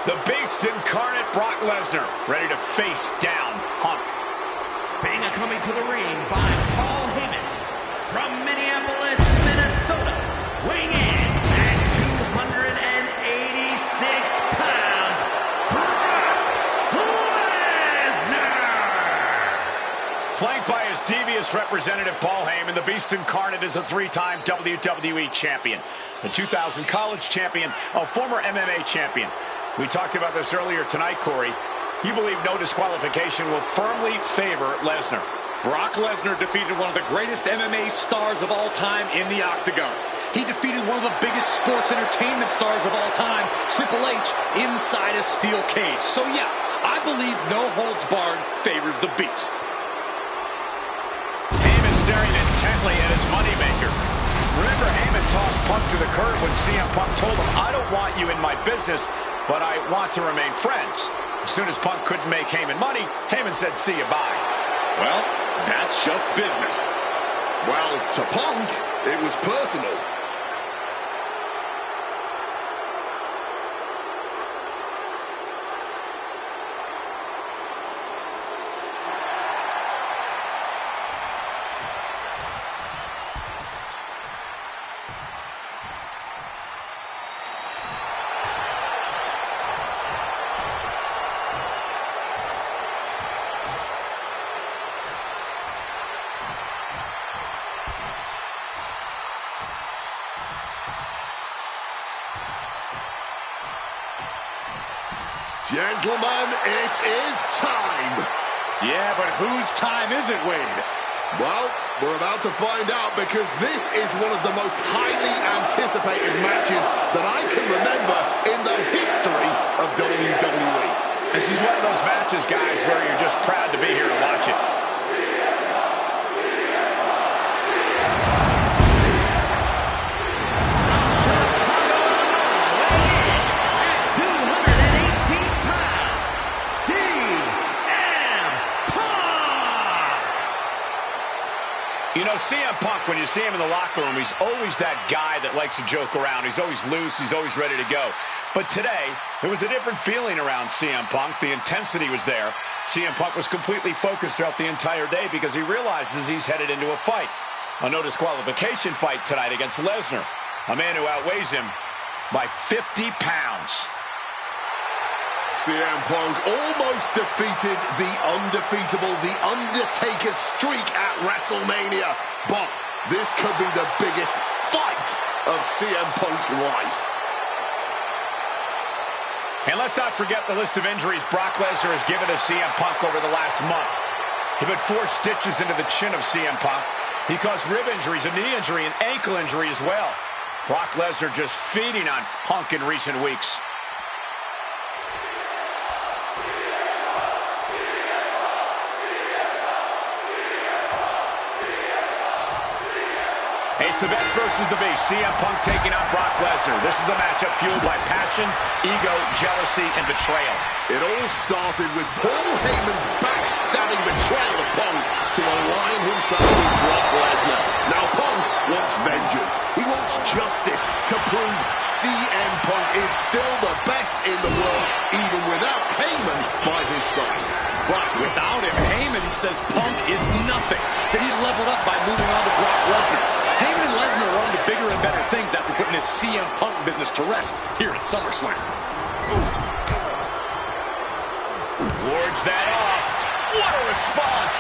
The Beast incarnate Brock Lesnar, ready to face down Punk. Banga coming to the ring by Paul Heyman from Minneapolis, Minnesota, weighing in at 286 pounds, Brock Lesnar! Flanked by his devious representative Paul Heyman, the Beast incarnate is a three-time WWE champion, the 2000 college champion, a former MMA champion. We talked about this earlier tonight, Corey. You believe no disqualification will firmly favor Lesnar. Brock Lesnar defeated one of the greatest MMA stars of all time in the octagon. He defeated one of the biggest sports entertainment stars of all time, Triple H, inside a steel cage. So yeah, I believe no holds barred favors the Beast. Heyman staring intently at his moneymaker. Remember, Heyman tossed Punk to the curb when CM Punk told him, "I don't want you in my business, but I want to remain friends." As soon as Punk couldn't make Heyman money, Heyman said, "See you, bye." Well, that's just business. Well, to Punk, it was personal. Gentlemen, it is time. Yeah, but whose time is it, Wade? Well, we're about to find out because this is one of the most highly anticipated matches that I can remember in the history of WWE. This is one of those matches, guys, where you're just proud to be here to watch it. You know, CM Punk, when you see him in the locker room, he's always that guy that likes to joke around. He's always loose. He's always ready to go. But today, there was a different feeling around CM Punk. The intensity was there. CM Punk was completely focused throughout the entire day because he realizes he's headed into a fight. A no disqualification fight tonight against Lesnar, a man who outweighs him by 50 pounds. CM Punk almost defeated the undefeatable, the Undertaker streak at WrestleMania. But this could be the biggest fight of CM Punk's life. And let's not forget the list of injuries Brock Lesnar has given to CM Punk over the last month. He put 4 stitches into the chin of CM Punk. He caused rib injuries, a knee injury, and ankle injury as well. Brock Lesnar just feeding on Punk in recent weeks. It's the best versus the beast. CM Punk taking on Brock Lesnar. This is a matchup fueled by passion, ego, jealousy, and betrayal. It all started with Paul Heyman's backstabbing betrayal of Punk to align himself with Brock Lesnar. Now Punk wants vengeance. He wants justice to prove CM Punk is still the best in the world, even without Heyman by his side. But without him, Heyman says Punk is nothing. That he leveled up by moving on to Brock Lesnar. Heyman and Lesnar were on to bigger and better things after putting his CM Punk business to rest here at SummerSlam. Wards that off. What a response!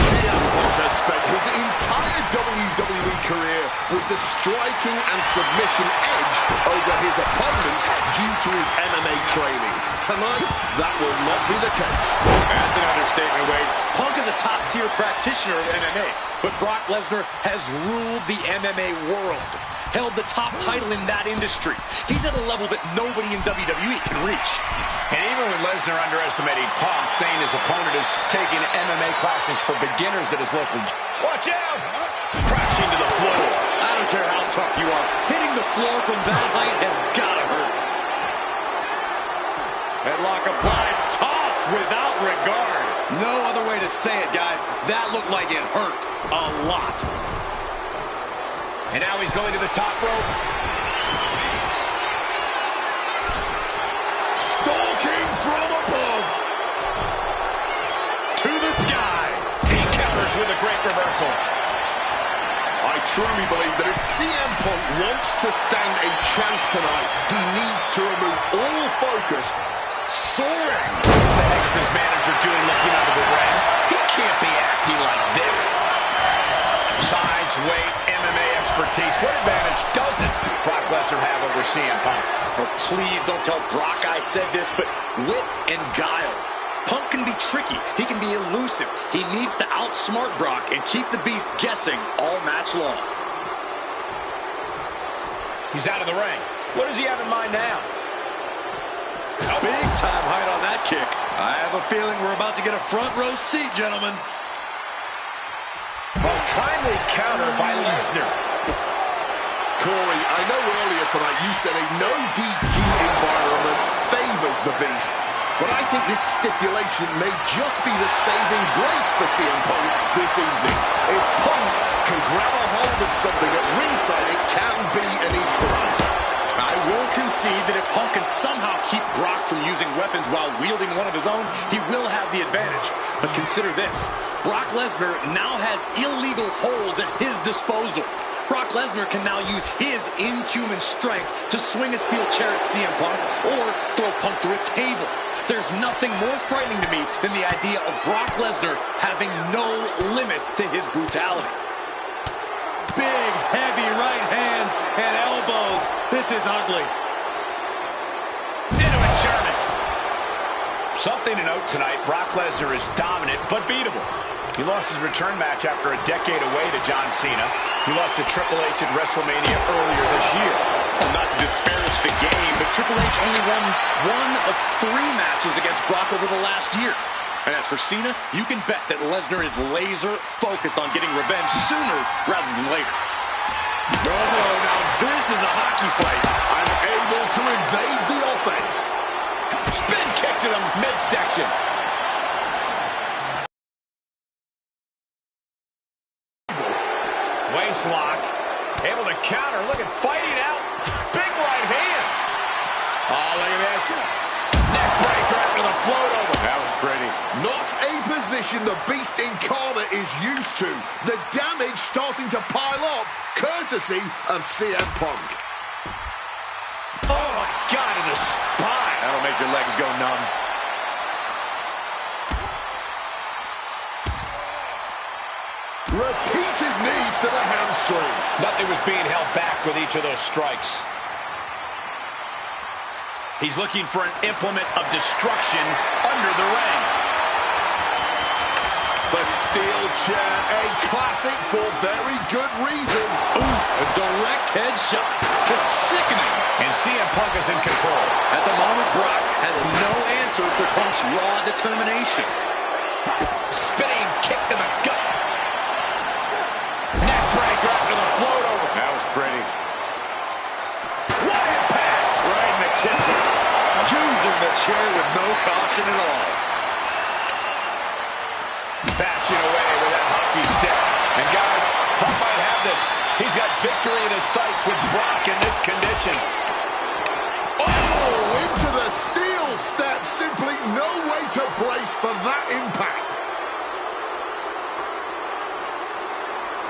CM Punk has spent his entire WWE career with the striking and submission edge over his opponents due to his MMA training. Tonight, that will not be the case. That's an understatement, Wade. Punk is a top-tier practitioner of MMA, but Brock Lesnar has ruled the MMA world, held the top title in that industry. He's at a level that nobody in WWE can reach. And even with Lesnar underestimating Punk, saying his opponent is taking MMA classes for beginners at his local... Watch out! Crashing to the floor. I don't care how tough you are. Hitting the floor from that height has got to hurt. Headlock applied, tossed without regard. No other way to say it, guys. That looked like it hurt a lot. And now he's going to the top rope. Stalking from above. To the sky. He counters with a great reversal. I truly believe that if CM Punk wants to stand a chance tonight, he needs to remove all focus. Soaring. What the heck is this manager doing looking out of the ring? He can't be acting like this. Size, weight, MMA expertise. What advantage doesn't Brock Lesnar have over CM Punk? Oh, please don't tell Brock I said this, but wit and guile. Punk can be tricky. He can be elusive. He needs to outsmart Brock and keep the Beast guessing all match long. He's out of the ring. What does he have in mind now? Big time height on that kick. I have a feeling we're about to get a front row seat, gentlemen. A timely counter by Lesnar. Corey, I know earlier tonight you said a no DQ environment favors the Beast, but I think this stipulation may just be the saving grace for CM Punk this evening. If Punk can grab a hold of something at ringside, it can be an equalizer. I will concede that if Punk can somehow keep Brock from using weapons while wielding one of his own, he will have the advantage. But consider this. Brock Lesnar now has illegal holds at his disposal. Brock Lesnar can now use his inhuman strength to swing a steel chair at CM Punk or throw Punk through a table. There's nothing more frightening to me than the idea of Brock Lesnar having no limits to his brutality. Big, heavy right hands and elbows. This is ugly. Into a German. Something to note tonight, Brock Lesnar is dominant but beatable. He lost his return match after a decade away to John Cena. He lost to Triple H at WrestleMania earlier this year. Well, not to disparage the game, but Triple H only won one of 3 matches against Brock over the last year. And as for Cena, you can bet that Lesnar is laser focused on getting revenge sooner rather than later. No, now this is a hockey fight. I'm able to invade the offense. Spin kick to the midsection. Waist lock. Able to counter. Look at fighting out. Big right hand. Oh, look at this. Neck breaker after the float over. That was pretty. Not a position the Beast Incarnate is used to. The damage starting to pile up, courtesy of CM Punk. Oh, my God, in the spine. That'll make your legs go numb. Repeated knees to the hamstring. Nothing was being held back with each of those strikes. He's looking for an implement of destruction under the ring. The steel chair, a classic for very good reason. Ooh, a direct headshot. Just sickening. And CM Punk is in control. At the moment, Brock has no answer for Punk's raw determination. Spinning kick to the gut. Neck breaker after the float over. That was pretty. What impact! Right in the kitchen. Using the chair with no caution at all. Bashing away with that hockey stick. And guys, Punk might have this. He's got victory in his sights with Brock in this condition. Oh, into the steel step. Simply no way to brace for that impact.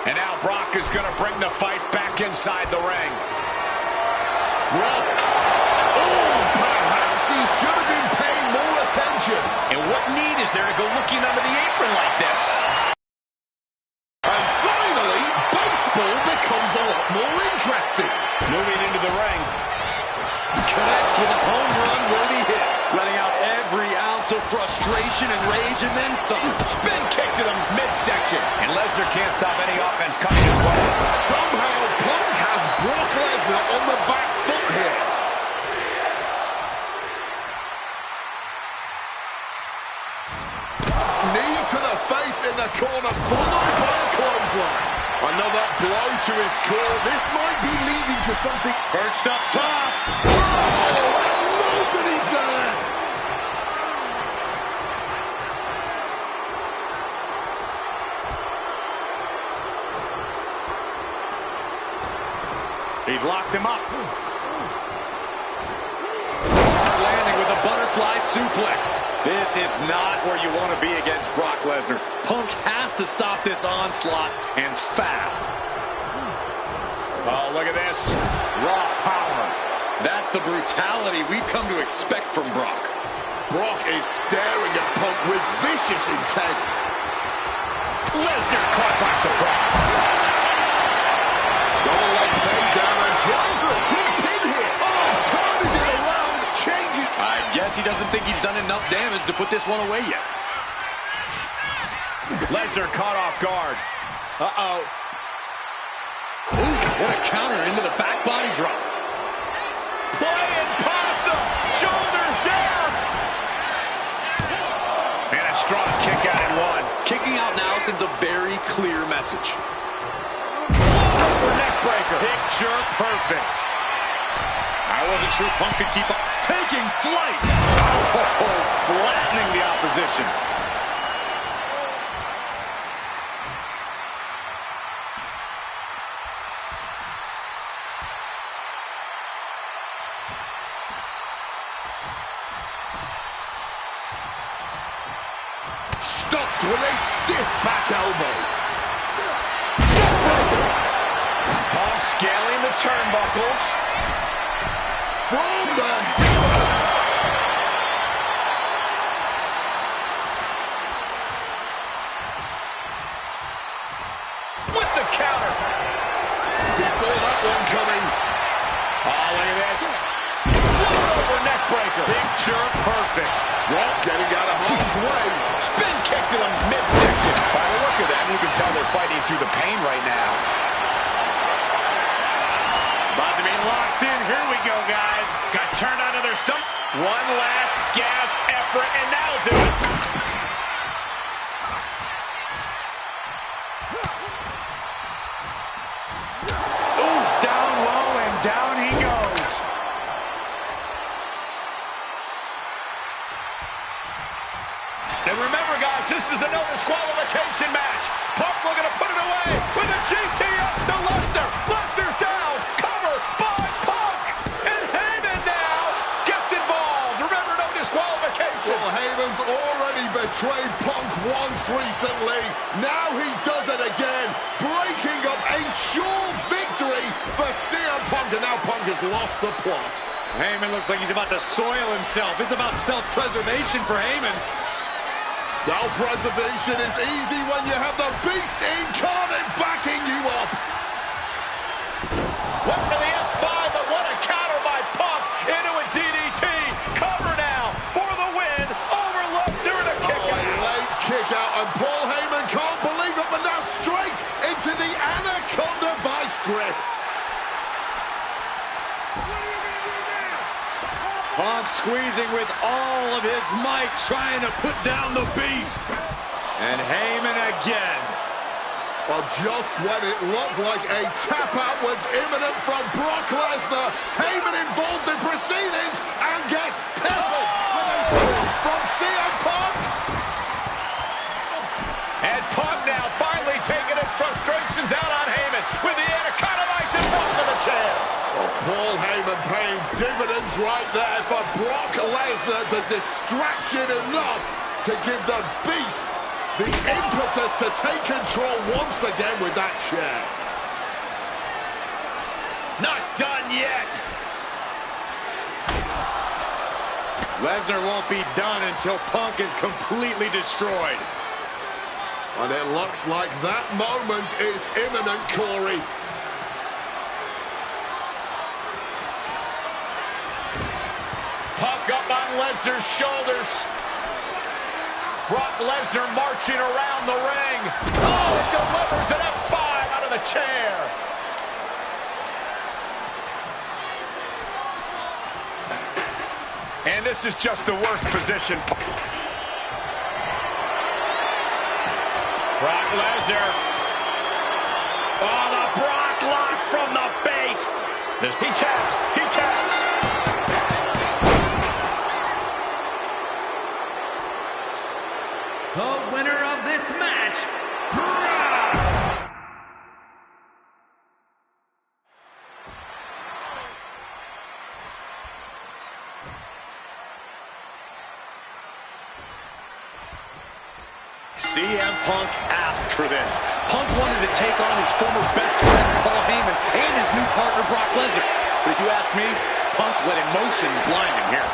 And now Brock is going to bring the fight back inside the ring. Brock. Oh, perhaps he should have been paying more attention. And what need is there to go looking under the apron like this? And finally, baseball becomes a lot more interesting. Moving into the ring. Connects with a home run worthy hit. Letting out every ounce of frustration and rage and then some. Spin kick to the midsection. And Lesnar can't stop any offense coming his way. Somehow, Punk has Brock Lesnar on the back foot here. Knee to the face in the corner, followed by a clothesline. Another blow to his core. This might be leading to something. Perched up top. Oh, and nobody's there. He's locked him up. Hard landing with a butterfly suplex. This is not where you want to be against Brock Lesnar. Punk has to stop this onslaught, and fast. Oh, look at this. Raw power. That's the brutality we've come to expect from Brock. Brock is staring at Punk with vicious intent. Lesnar caught by surprise. Double leg takedown and trying for a quick pin here. Oh, turning it around, changing. I guess he doesn't think he's done enough damage to put this one away yet. Lesnar caught off guard. Uh-oh. Ooh, what a counter into the back body drop. Playing possum. Shoulders down. And a strong kick out at one. Kicking out now sends a very clear message. Neck breaker. Picture perfect. I wasn't sure Punk could keep up. Taking flight. Oh, flattening the opposition. Stopped with a stiff back elbow. Punk scaling the turnbuckles. From the heavens. With the counter. He saw that one coming. Oh, look at this. Float over neck breaker. Big picture perfect. Well, getting out of harm's way. Spin kick to the midsection. By the look of them, you can tell they're fighting through the pain right now. About to be locked in. Here we go, guys. Got turned onto their stomach. One last gasp effort, and that'll do it. Ooh, down low, and down he goes. And remember, guys, this is the no disqualification match. Punk looking to put it away with a GTS to Lesnar. Lesnar's down. Cover by Punk. And Heyman now gets involved. Remember, no disqualification. Well, Heyman's already betrayed Punk once recently. Now he does it again, breaking up a sure victory for CM Punk. And now Punk has lost the plot. Heyman looks like he's about to soil himself. It's about self-preservation for Heyman. Self-preservation is easy when you have the Beast incarnate backing you up. What to the F5, but what a counter by Punk into a DDT. Cover now for the win over Lesnar and a kick out. Late kick out, and Paul Heyman can't believe it, but now straight into the Anaconda Vice grip. Punk squeezing with all of his might, trying to put down the Beast. And Heyman again. Well, just when it looked like a tap-out was imminent from Brock Lesnar, Heyman involved in proceedings and gets peppered with a shot from CM Punk. And Punk now finally taking his frustrations out on Heyman with the Anaconda Vice in front of the chair. Well, Paul Heyman paying dividends right there for Brock Lesnar. The distraction enough to give the Beast the impetus to take control once again with that chair. Not done yet. Lesnar won't be done until Punk is completely destroyed. And it looks like that moment is imminent, Corey. Punk up on Lesnar's shoulders. Brock Lesnar marching around the ring. Oh, it delivers an F5 out of the chair. And this is just the worst position. Brock Lesnar. Oh, the Brock lock from the base. He taps. He taps. The winner of this match, Brock. CM Punk asked for this. Punk wanted to take on his former best friend, Paul Heyman, and his new partner, Brock Lesnar. But if you ask me, Punk let emotions blind him here.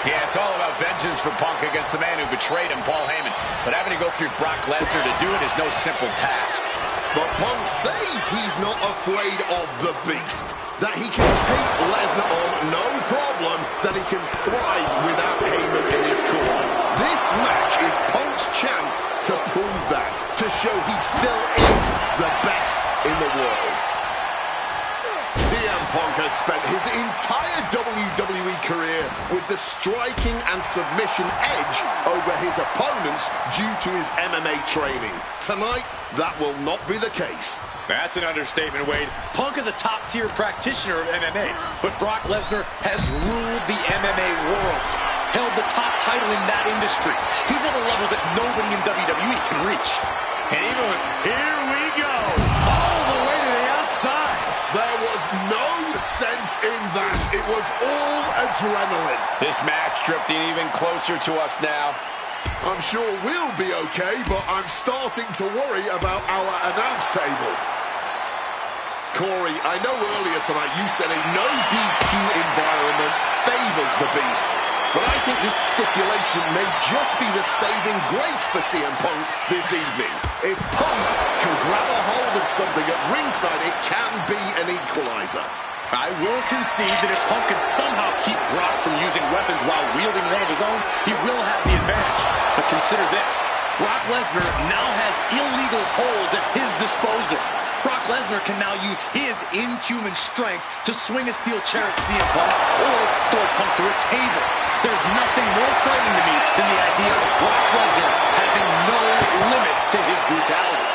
Yeah, it's all about vengeance for Punk against the man who betrayed him, Paul Heyman. But having to go through Brock Lesnar to do it is no simple task. But Punk says he's not afraid of the Beast. That he can take Lesnar on, no problem. That he can thrive without Heyman in his corner. This match is Punk's chance to prove that. To show he still is the best in the world. CM Punk has spent his entire WWE career with the striking and submission edge over his opponents due to his MMA training. Tonight, that will not be the case. That's an understatement, Wade. Punk is a top-tier practitioner of MMA, but Brock Lesnar has ruled the MMA world, held the top title in that industry. He's at a level that nobody in WWE can reach. And even with, here we go. All the way to the outside. There was no sense in that. It was all adrenaline. This match drifting even closer to us now. I'm sure we'll be okay, but I'm starting to worry about our announce table. Corey, I know earlier tonight you said a no DQ environment favors the Beast, but I think this stipulation may just be the saving grace for CM Punk this evening. If Punk can grab a hold of something at ringside, it can be an equalizer. I will concede that if Punk can somehow keep Brock from using weapons while wielding one of his own, he will have the advantage. But consider this. Brock Lesnar now has illegal holds at his disposal. Brock Lesnar can now use his inhuman strength to swing a steel chair at CM Punk or throw Punk through a table. There's nothing more frightening to me than the idea of Brock Lesnar having no limits to his brutality.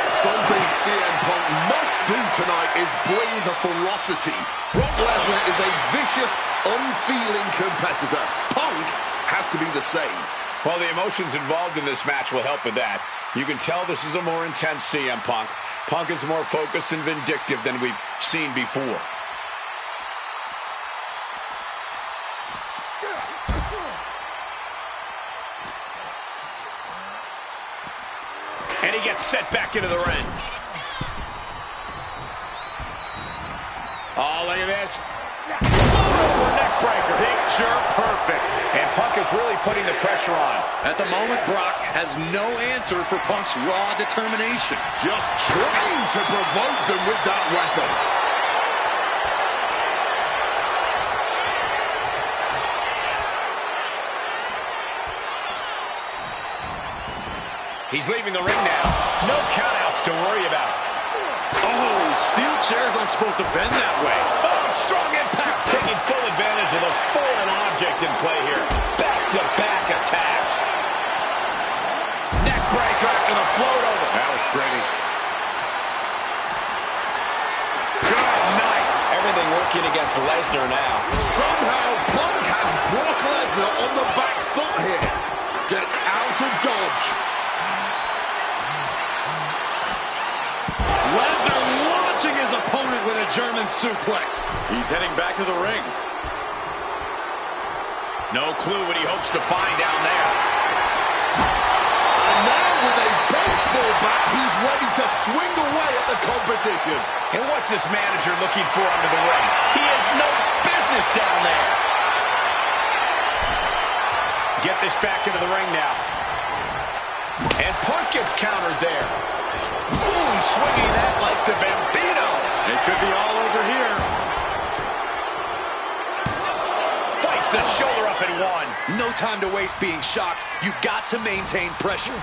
Something CM Punk must do tonight is bring the ferocity. Brock Lesnar is a vicious, unfeeling competitor. Punk has to be the same. Well, the emotions involved in this match will help with that. You can tell this is a more intense CM Punk. Punk is more focused and vindictive than we've seen before. And he gets set back into the ring. Oh, look at this. Neck breaker. Picture perfect. And Punk is really putting the pressure on. At the moment, Brock has no answer for Punk's raw determination. Just trying to provoke them with that weapon. He's leaving the ring now. No countouts to worry about. Oh, steel chairs aren't supposed to bend that way. Oh, strong impact. Taking full advantage of the foreign object in play here. Back-to-back attacks. Neck breaker after the float over. That was pretty. Good night. Everything working against Lesnar now. Somehow Punk has Brock Lesnar on the back foot here. Gets out of dodge. Lesnar launching his opponent with a German suplex. He's heading back to the ring. No clue what he hopes to find down there. And now with a baseball bat, he's ready to swing away at the competition. And what's this manager looking for under the ring? He has no business down there. Get this back into the ring now. And Punk gets countered there. Ooh, swinging that like the Bambino. It could be all over here. Fights the shoulder up and one. No time to waste being shocked. You've got to maintain pressure.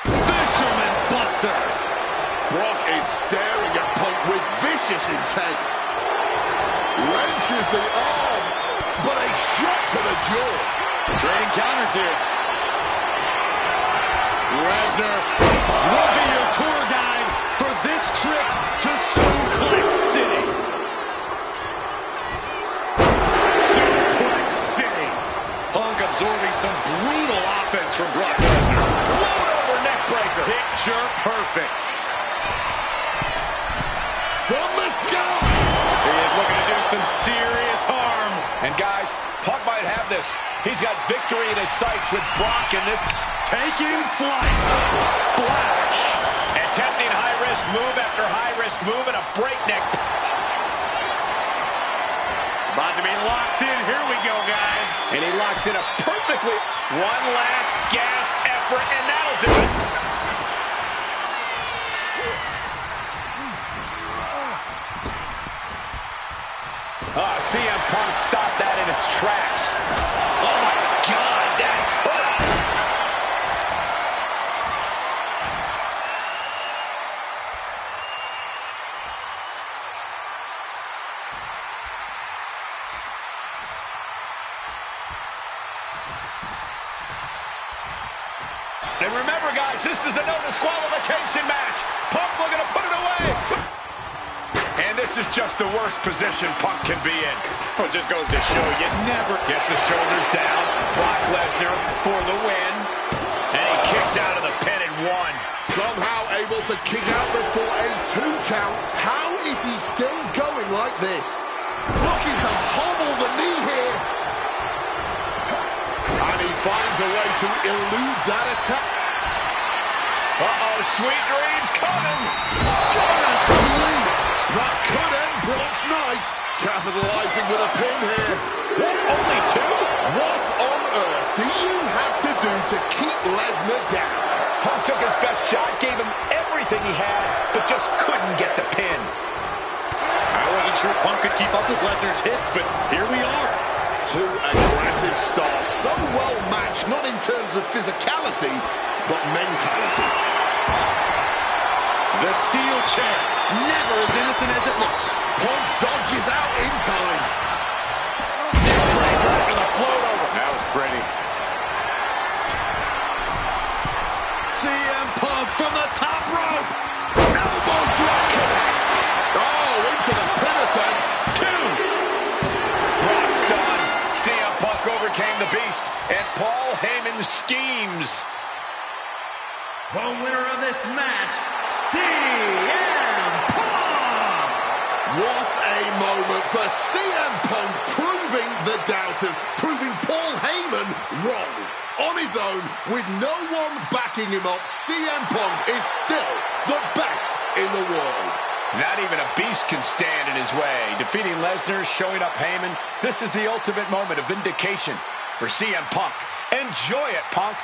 Fisherman Buster. Brock is staring at Punk with vicious intent. Wrenches the arm, but a shot to the jaw. Trading counters here. Lesnar will be your tour guide for this trip to Suplex City. Suplex City. Punk absorbing some brutal offense from Brock Lesnar. Float over neck breaker. Picture perfect. From the sky. He is looking to do some serious harm. And guys, Punk might have this. He's got victory in his sights with Brock in this. Taking flight. Splash. Attempting high-risk move after high-risk move and a breakneck. It's about to be locked in. Here we go, guys. And he locks in a perfectly. One last gasp effort, and that'll do it. CM Punk stopped that in its tracks. Oh, my God, that hurt. And remember, guys, this is a no disqualification match. Punk looking to put it away. And this is just the worst position Punk can be in. Well, it just goes to show you never. Gets the shoulders down. Brock Lesnar for the win. And he kicks out of the pin and one. Somehow able to kick out before a 2 count. How is he still going like this? Looking to hobble the knee here. And he finds a way to elude that attack. Uh-oh, sweet dreams coming. Gonna sleep. That could end Brock's night. Capitalizing with a pin here. What, only 2? What on earth do you have to do to keep Lesnar down? Punk took his best shot, gave him everything he had, but just couldn't get the pin. I wasn't sure Punk could keep up with Lesnar's hits, but here we are. Two aggressive stars, so well matched, not in terms of physicality, but mentality. The steel chair, never as innocent as it looks. Punk dodges out in time. Neckbreaker into the float over. That was pretty. CM Punk from the top rope. Elbow drop connects. Oh, into the pin attempt. Two. Brock's done. CM Punk overcame the Beast, and Paul Heyman schemes. The winner of this match, CM Punk! What a moment for CM Punk, proving the doubters, proving Paul Heyman wrong. On his own, with no one backing him up, CM Punk is still the best in the world. Not even a beast can stand in his way. Defeating Lesnar, showing up Heyman, this is the ultimate moment of vindication for CM Punk. Enjoy it, Punk.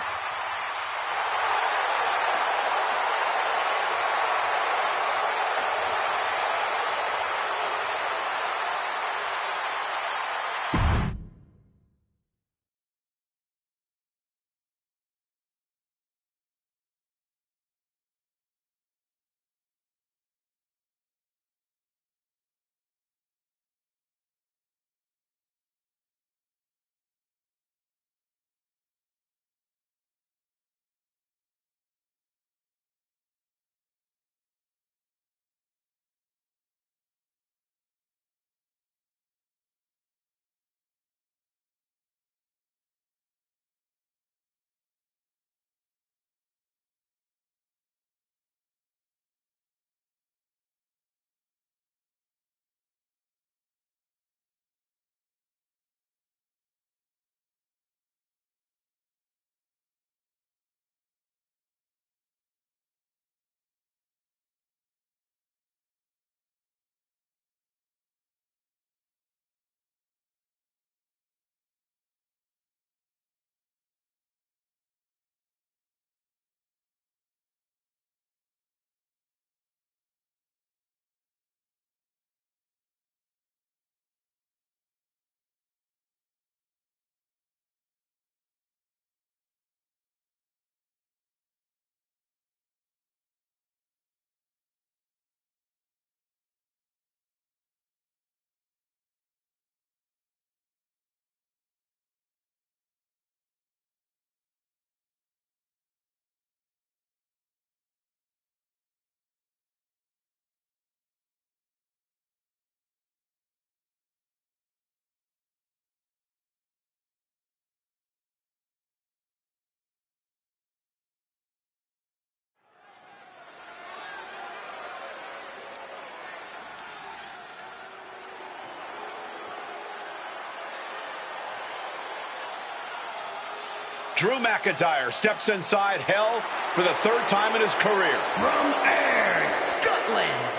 Drew McIntyre steps inside Hell for the third time in his career. From Ayr, Scotland,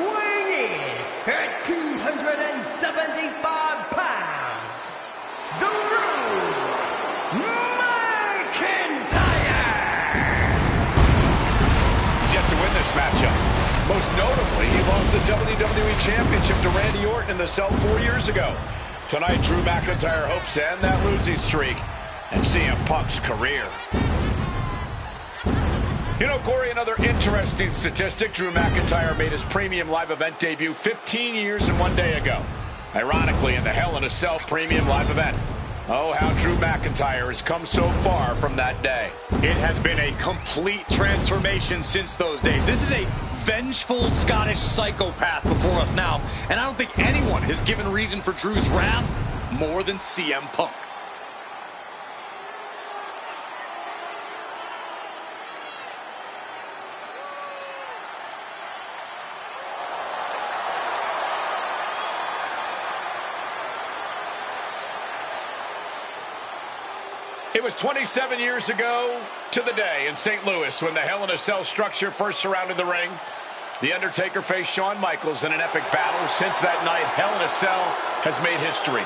weighing in at 275 pounds, Drew McIntyre! He's yet to win this matchup. Most notably, he lost the WWE Championship to Randy Orton in the cell 4 years ago. Tonight, Drew McIntyre hopes to end that losing streak and CM Punk's career. You know, Corey, another interesting statistic. Drew McIntyre made his premium live event debut 15 years and 1 day ago. Ironically, in the Hell in a Cell premium live event. Oh, how Drew McIntyre has come so far from that day. It has been a complete transformation since those days. This is a vengeful Scottish psychopath before us now, and I don't think anyone has given reason for Drew's wrath more than CM Punk. It was 27 years ago to the day in St. Louis when the Hell in a Cell structure first surrounded the ring. The Undertaker faced Shawn Michaels in an epic battle. Since that night, Hell in a Cell has made history.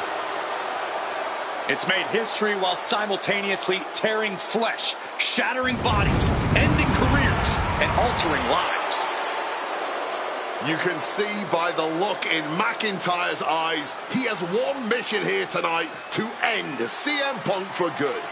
It's made history while simultaneously tearing flesh, shattering bodies, ending careers, and altering lives. You can see by the look in McIntyre's eyes, he has one mission here tonight: to end CM Punk for good.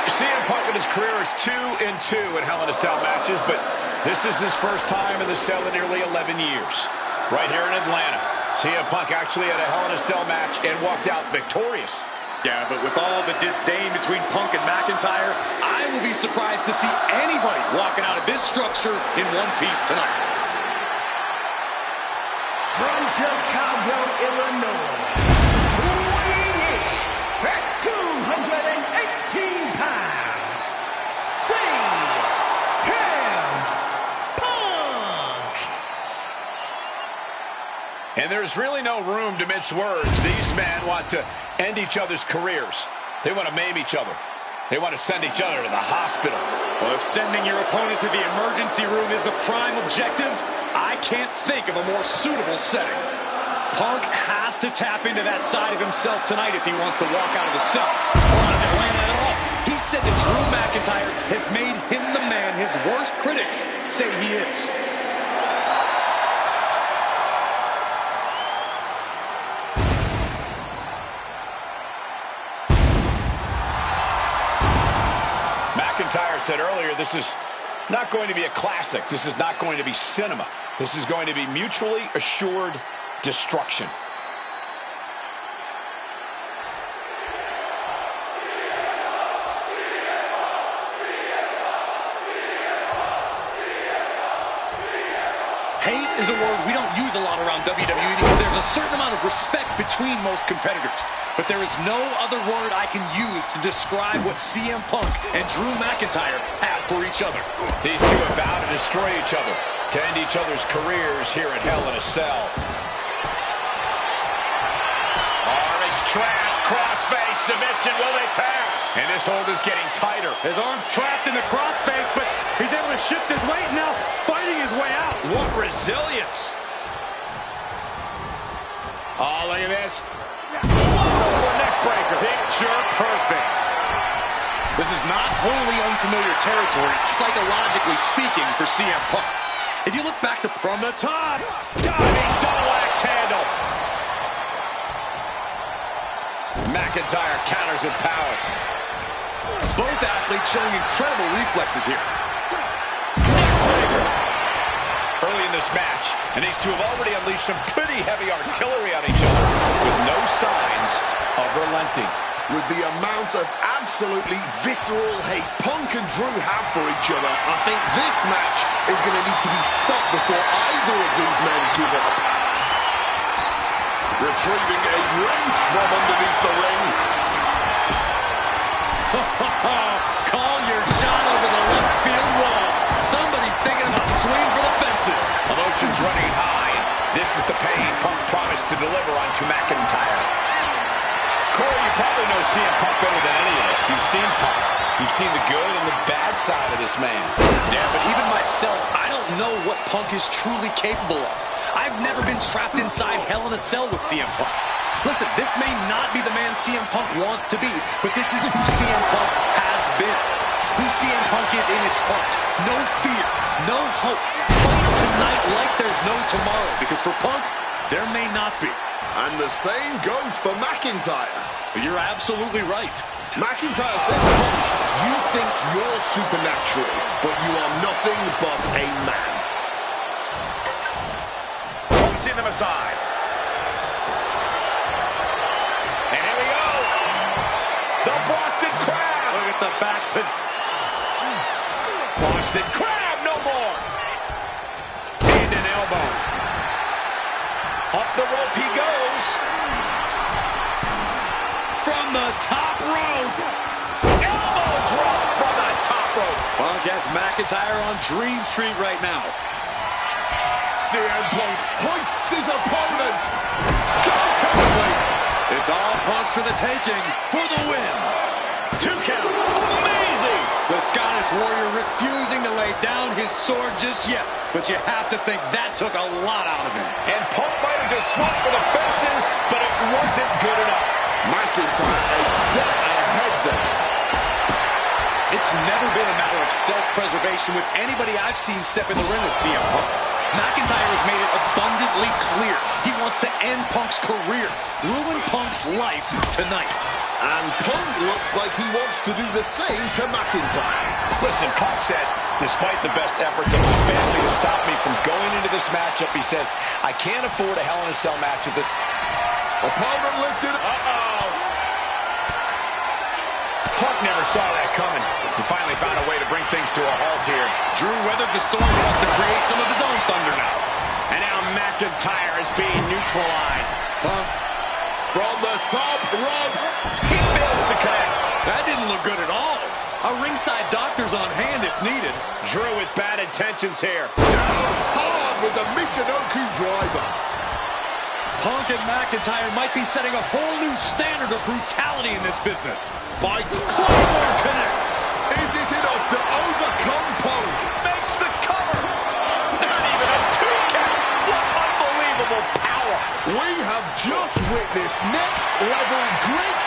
CM Punk in his career is 2-2 in Hell in a Cell matches, but this is his first time in the cell in nearly 11 years. Right here in Atlanta, CM Punk actually had a Hell in a Cell match and walked out victorious. Yeah, but with all the disdain between Punk and McIntyre, I will be surprised to see anybody walking out of this structure in one piece tonight. From Chicago, Illinois, weighing in at 218 pounds, CMPunk. And there's really no room to mince words. These men want to end each other's careers. They want to maim each other. They want to send each other to the hospital. Well, if sending your opponent to the emergency room is the prime objective, I can't think of a more suitable setting. Punk has to tap into that side of himself tonight if he wants to walk out of the cell, or out of Atlanta at all. He said that Drew McIntyre has made him the man his worst critics say he is. McIntyre said earlier, this is not going to be a classic. This is not going to be cinema. This is going to be mutually assured destruction. Hate is a word we don't use a lot around WWE because there's a certain amount of respect between most competitors. But there is no other word I can use to describe what CM Punk and Drew McIntyre have for each other. These two have vowed to destroy each other, to end each other's careers here at Hell in a Cell. Arm is trapped, crossface submission, will they tap? And this hold is getting tighter. His arm's trapped in the crossface, but he's able to shift his weight now, fighting his way out. What resilience. Oh, look at this. Neck breaker. Picture perfect. This is not wholly unfamiliar territory, psychologically speaking, for CM Punk. If you look back to from the top, diving double axe handle. McIntyre counters with power. Both athletes showing incredible reflexes here. Early in this match, and these two have already unleashed some pretty heavy artillery on each other with no signs of relenting. With the amount of absolutely visceral hate Punk and Drew have for each other, I think this match is going to need to be stopped before either of these men give up. Retrieving a wrench from underneath the ring. Call your shot over the left field wall. Somebody's thinking about swinging for the fences. Emotions running high. This is the pain Punk promised to deliver onto McIntyre. Corey, you probably know CM Punk better than any of us. You've seen Punk. You've seen the good and the bad side of this man. Yeah, but even myself, I don't know what Punk is truly capable of. I've never been trapped inside Hell in a Cell with CM Punk. Listen, this may not be the man CM Punk wants to be, but this is who CM Punk has been. Who CM Punk is in his heart. No fear, no hope. Fight tonight like there's no tomorrow, because for Punk, there may not be. And the same goes for McIntyre. You're absolutely right. McIntyre said, Punk, you think you're supernatural, but you are nothing but a man. Tossing them aside. And here we go. The Boston Crab. Look at the back. Boston Crab, no more. And an elbow. Punk has McIntyre on Dream Street right now. CM Punk hoists his opponent. Go to sleep. It's all Punk's for the taking for the win. 2 count. Amazing. The Scottish Warrior refusing to lay down his sword just yet, but you have to think that took a lot out of him. And Punk might have just swung for the fences, but it wasn't good enough. McIntyre a step ahead there. It's never been a matter of self-preservation with anybody I've seen step in the ring with CM Punk. McIntyre has made it abundantly clear he wants to end Punk's career, ruin Punk's life tonight. And Punk looks like he wants to do the same to McIntyre. Listen, Punk said, despite the best efforts of my family to stop me from going into this matchup, he says, I can't afford a Hell in a Cell match with it. Opponent lifted. Punk never saw that coming. He finally found a way to bring things to a halt here. Drew weathered the storm and wants to create some of his own thunder now. And now McIntyre is being neutralized. Punk From the top rope. He fails to connect. That didn't look good at all. A ringside doctor's on hand if needed. Drew with bad intentions here. Down hard with the Michinoku driver. Punk and McIntyre might be setting a whole new standard of brutality in this business. Fight. Claymore connects. Is it enough to overcome Punk? Makes the cover. Not even a 2 count. What unbelievable power. We have just witnessed next level grit,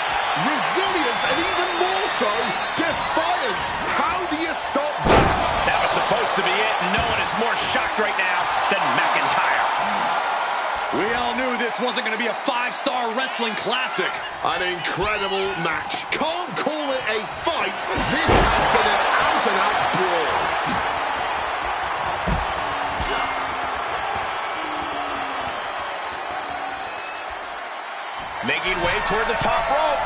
resilience, and even more so, defiance. How do you stop that? That was supposed to be it. No one is more shocked right now than McIntyre. We all knew this wasn't going to be a 5-star wrestling classic. An incredible match. Can't call it a fight. This has been an out-and-out brawl. Making way toward the top rope.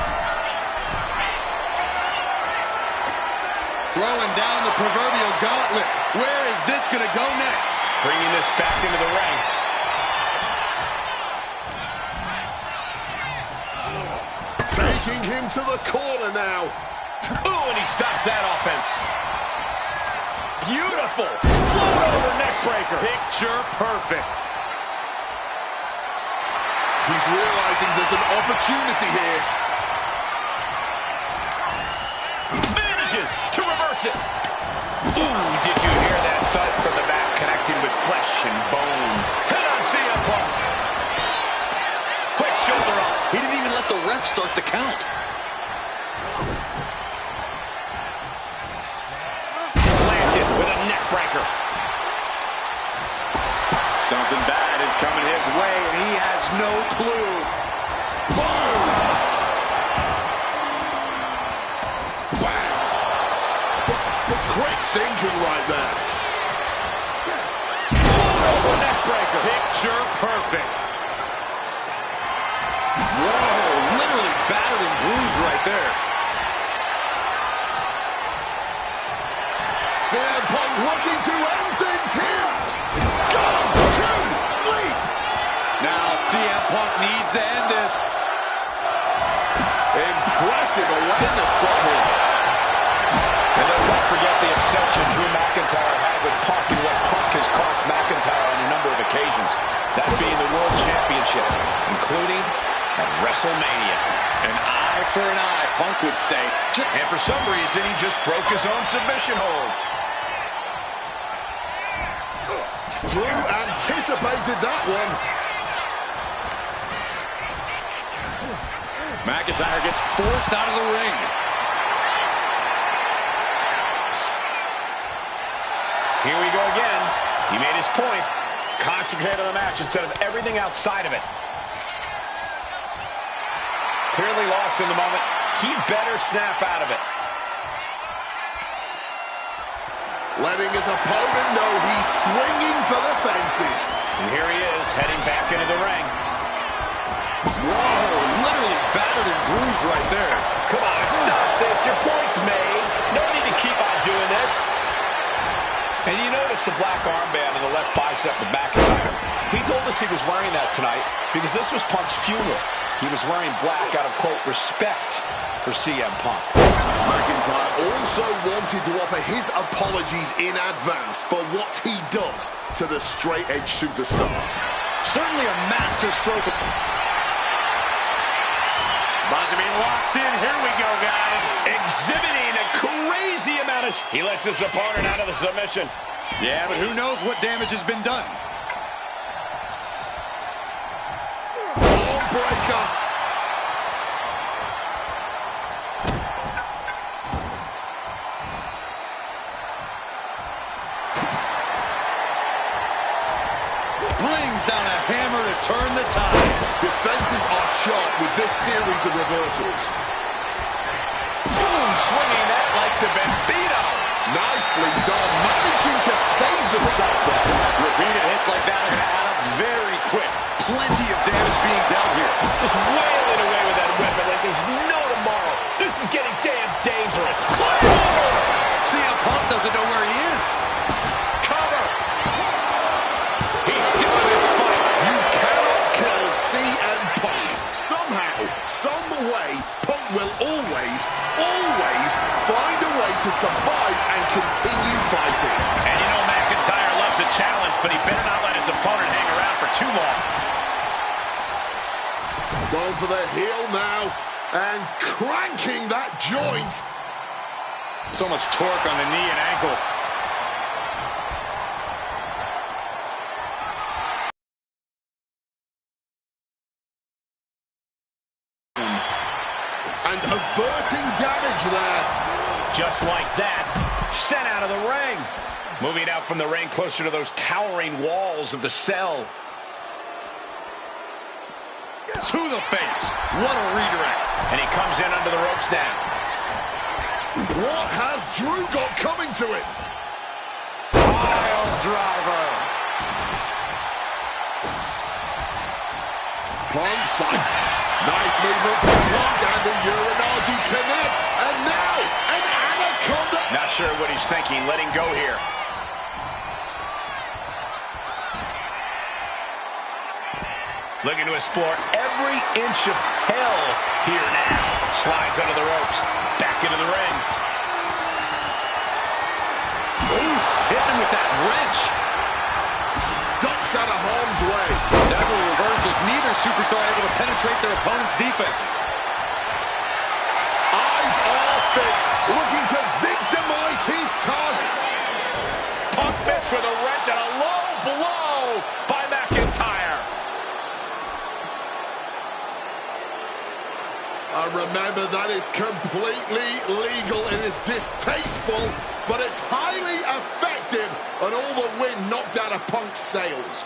Throwing down the proverbial gauntlet. Where is this going to go next? Bringing this back into the ring. Taking him to the corner now. Ooh, and he stops that offense. Beautiful. Float over neck breaker. Picture perfect. He's realizing there's an opportunity here. Manages to reverse it. Ooh, did you hear that thud from the back connecting with flesh and bone? Hit on CM Punk. Quick shoulder up. He didn't even let the ref start the count. Planted with a neck breaker. Something bad is coming his way, and he has no clue. Boom! Wow! Great thinking right there. Over neck breaker. Picture perfect. Whoa, literally battered and bruised right there. CM Punk looking to end things here. Gone to sleep. Now CM Punk needs to end this. Impressive awareness from him. And let's not forget the obsession Drew McIntyre had with Punk and what Punk has cost McIntyre on a number of occasions. That being the World Championship, including at WrestleMania. An eye for an eye, Punk would say. And for some reason, he just broke his own submission hold. Drew anticipated that one. McIntyre gets forced out of the ring. Here we go again. He made his point. Concentrate on the match instead of everything outside of it. Clearly lost in the moment. He better snap out of it. Letting his opponent know he's swinging for the fences. And here he is, heading back into the ring. Whoa, literally battered and bruised right there. Come on, stop this. Your point's made. No need to keep on doing this. And you notice the black armband on the left bicep of McIntyre. He told us he was wearing that tonight because this was Punk's funeral. He was wearing black out of, quote, respect for CM Punk. McIntyre also wanted to offer his apologies in advance for what he does to the straight-edge superstar. Certainly a master stroke. About to be locked in. Here we go, guys. Exhibiting a crazy amount of... He lets his opponent out of the submission. Yeah, but who knows what damage has been done. Breaker. Brings down a hammer to turn the tide. Defenses are sharp with this series of reversals. Boom, swinging that like the Bambino. Nicely done, managing to save themselves there. Repeated hits like that are going to add up very quick. Plenty of damage being dealt here. Just wailing away with that weapon like there's no tomorrow. This is getting damn dangerous. CM Punk doesn't know where he is. Cover. He's still in this fight. You cannot kill CM Punk. Somehow, some way, Punk will always find a way to survive and continue fighting. And you know McIntyre loves a challenge, but he better not let his opponent hang around for too long. Going for the heel now and cranking that joint. So much torque on the knee and ankle. And averting damage there. Just like that, sent out of the ring. Moving out from the ring closer to those towering walls of the cell. To the face. What a redirect. And he comes in under the ropes now. What has Drew got coming to him? Pile driver. Punk side. Nice movement from Punk, and the Uranagi connects. And now, an anaconda. Not sure what he's thinking. Letting go here. Looking to explore every inch of hell here now. Slides under the ropes. Back into the ring. Ooh, hitting him with that wrench. Ducks out of harm's way. Several reversals. Neither superstar able to penetrate their opponent's defenses. Eyes are fixed. Looking to victimize his target. Punk missed with a wrench and a low blow by McIntyre. And remember, that is completely legal. It is distasteful, but it's highly effective. And all the wind knocked out of Punk's sails.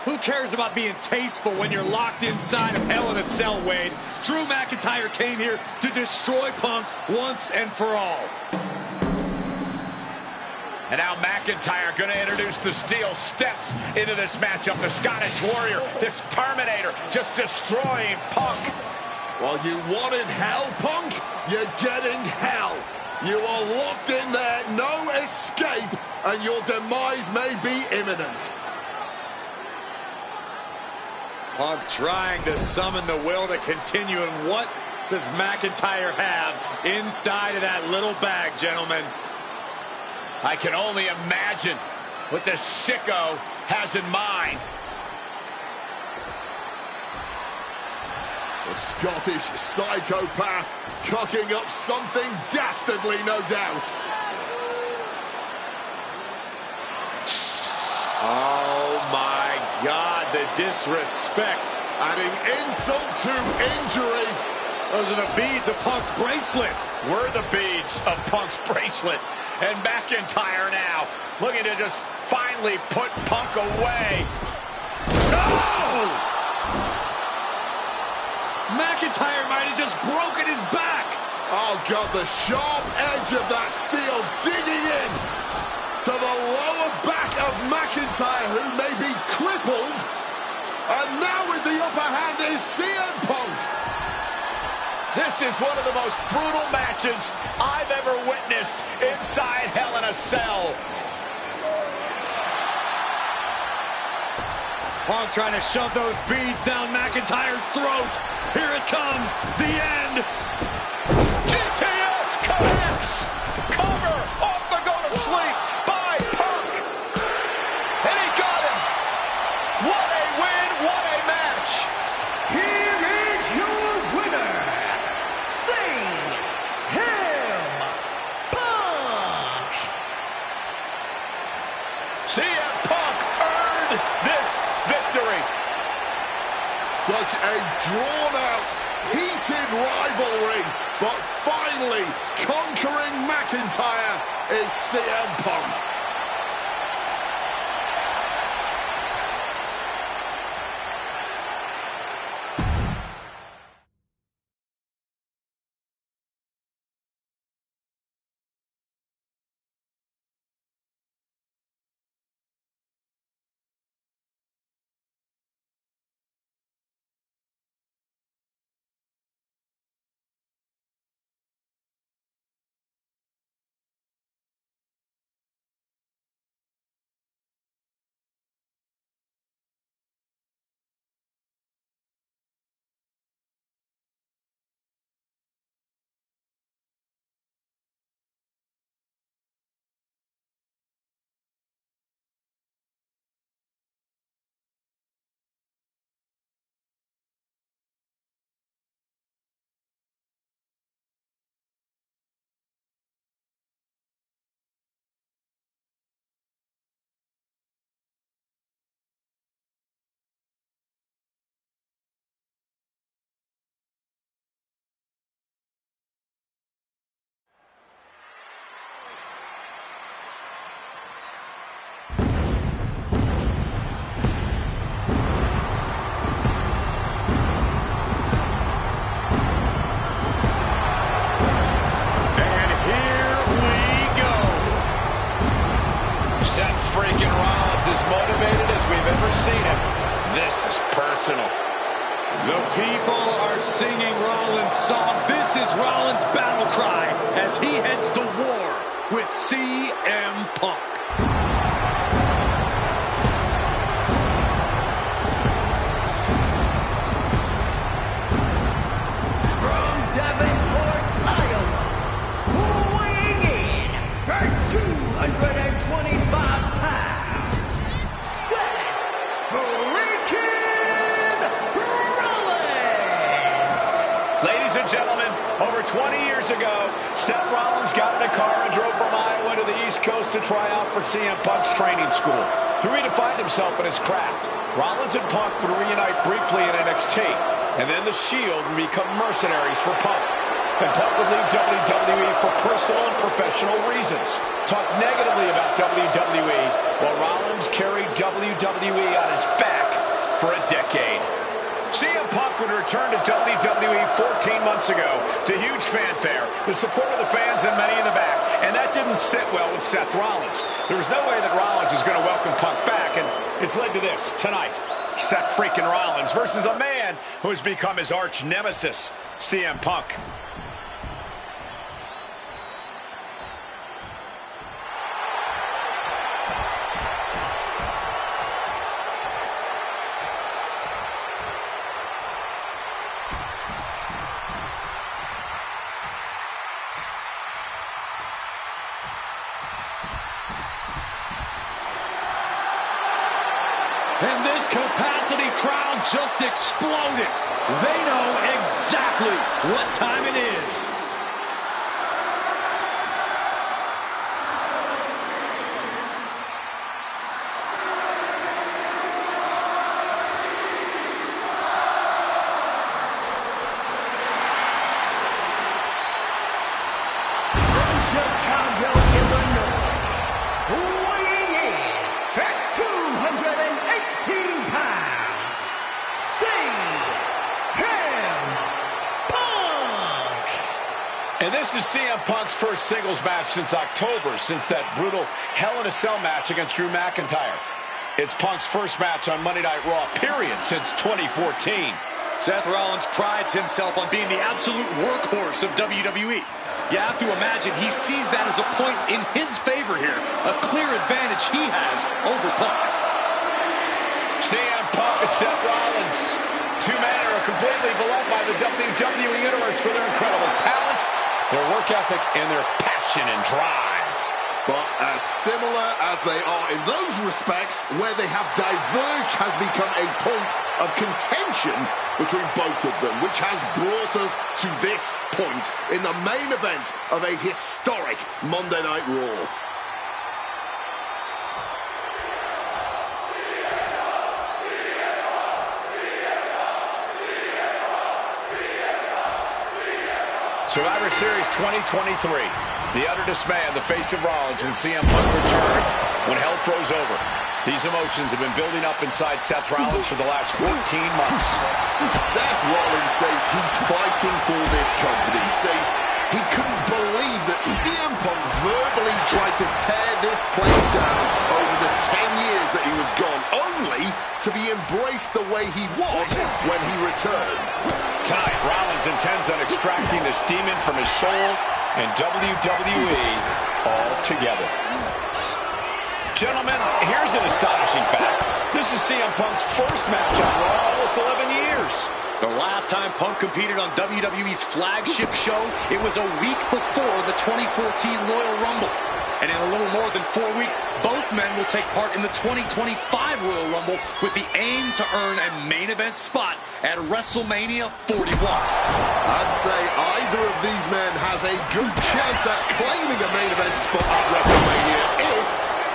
Who cares about being tasteful when you're locked inside of Hell in a Cell, Wade? Drew McIntyre came here to destroy Punk once and for all. And now McIntyre going to introduce the steel steps into this matchup. The Scottish Warrior, this Terminator, just destroying Punk. Well, you wanted hell, Punk? You're getting hell. You are locked in there, no escape, and your demise may be imminent. Punk trying to summon the will to continue, and what does McIntyre have inside of that little bag, gentlemen? I can only imagine what this sicko has in mind. The Scottish psychopath cocking up something dastardly, no doubt. Oh my God, the disrespect. Adding insult to injury. Those are the beads of Punk's bracelet. Were the beads of Punk's bracelet. And McIntyre now looking to just finally put Punk away. No! McIntyre might have just broken his back. Oh, God, the sharp edge of that steel digging in to the lower back of McIntyre, who may be crippled. And now with the upper hand is CM Punk. This is one of the most brutal matches I've ever witnessed inside Hell in a Cell. Punk trying to shove those beads down McIntyre's throat. Here it comes, the end. GTS connects. Cover off the go to sleep by Punk. And he got him. What a win, what a match. Here is your winner, CMPunk. CMPunk earned this victory. Such a drawn-out, heated rivalry, but finally conquering McIntyre is CM Punk. Freaking Rollins as motivated as we've ever seen him. This is personal. The people are singing Rollins' song. This is Rollins' battle cry as he heads to war with CM Punk. From Davenport, Iowa, weighing in at 225 pounds, Seth freaking Rollins! Ladies and gentlemen, over 20 years ago, Seth Rollins got in a car and drove from Iowa to the East Coast to try out for CM Punk's training school. He redefined himself in his craft. Rollins and Punk would reunite briefly in NXT, and then the Shield would become mercenaries for Punk. And Punk would leave WWE for personal and professional reasons. Talk negatively about WWE, while Rollins carried WWE on his back for a decade. CM Punk would return to WWE 14 months ago to huge fanfare, the support of the fans and many in the back, and that didn't sit well with Seth Rollins. There was no way that Rollins was going to welcome Punk back, and it's led to this tonight. Seth freaking Rollins versus a man who has become his arch nemesis, CM Punk. And this capacity crowd just exploded. They know exactly what time it is. From Chicago, Illinois, weighing in at 218 pounds, CM Punk. And this is CM Punk's first singles match since October, since that brutal Hell in a Cell match against Drew McIntyre. It's Punk's first match on Monday Night Raw, period, since 2014. Seth Rollins prides himself on being the absolute workhorse of WWE. You have to imagine he sees that as a point in his favor here, a clear advantage he has over Punk. CM Punk with Seth Rollins. Two men are completely beloved by the WWE Universe for their incredible talent, their work ethic, and their passion and drive. But as similar as they are in those respects, where they have diverged has become a point of contention between both of them, which has brought us to this point in the main event of a historic Monday Night Raw. Survivor Series 2023. The utter dismay on the face of Rollins when CMPunk returned when hell froze over. These emotions have been building up inside Seth Rollins for the last 14 months. Seth Rollins says he's fighting for this company, says he couldn't believe that CMPunk verbally tried to tear this place down over the 10 years that he was gone, only to be embraced the way he was when he returned. Tonight, Rollins intends on extracting this demon from his soul and WWE altogether. Gentlemen, here's an astonishing fact. This is CM Punk's first match on Raw in almost 11 years. The last time Punk competed on WWE's flagship show, it was a week before the 2014 Royal Rumble. And in a little more than 4 weeks, both men will take part in the 2025 Royal Rumble with the aim to earn a main event spot at WrestleMania 41. I'd say either of these men has a good chance at claiming a main event spot at WrestleMania if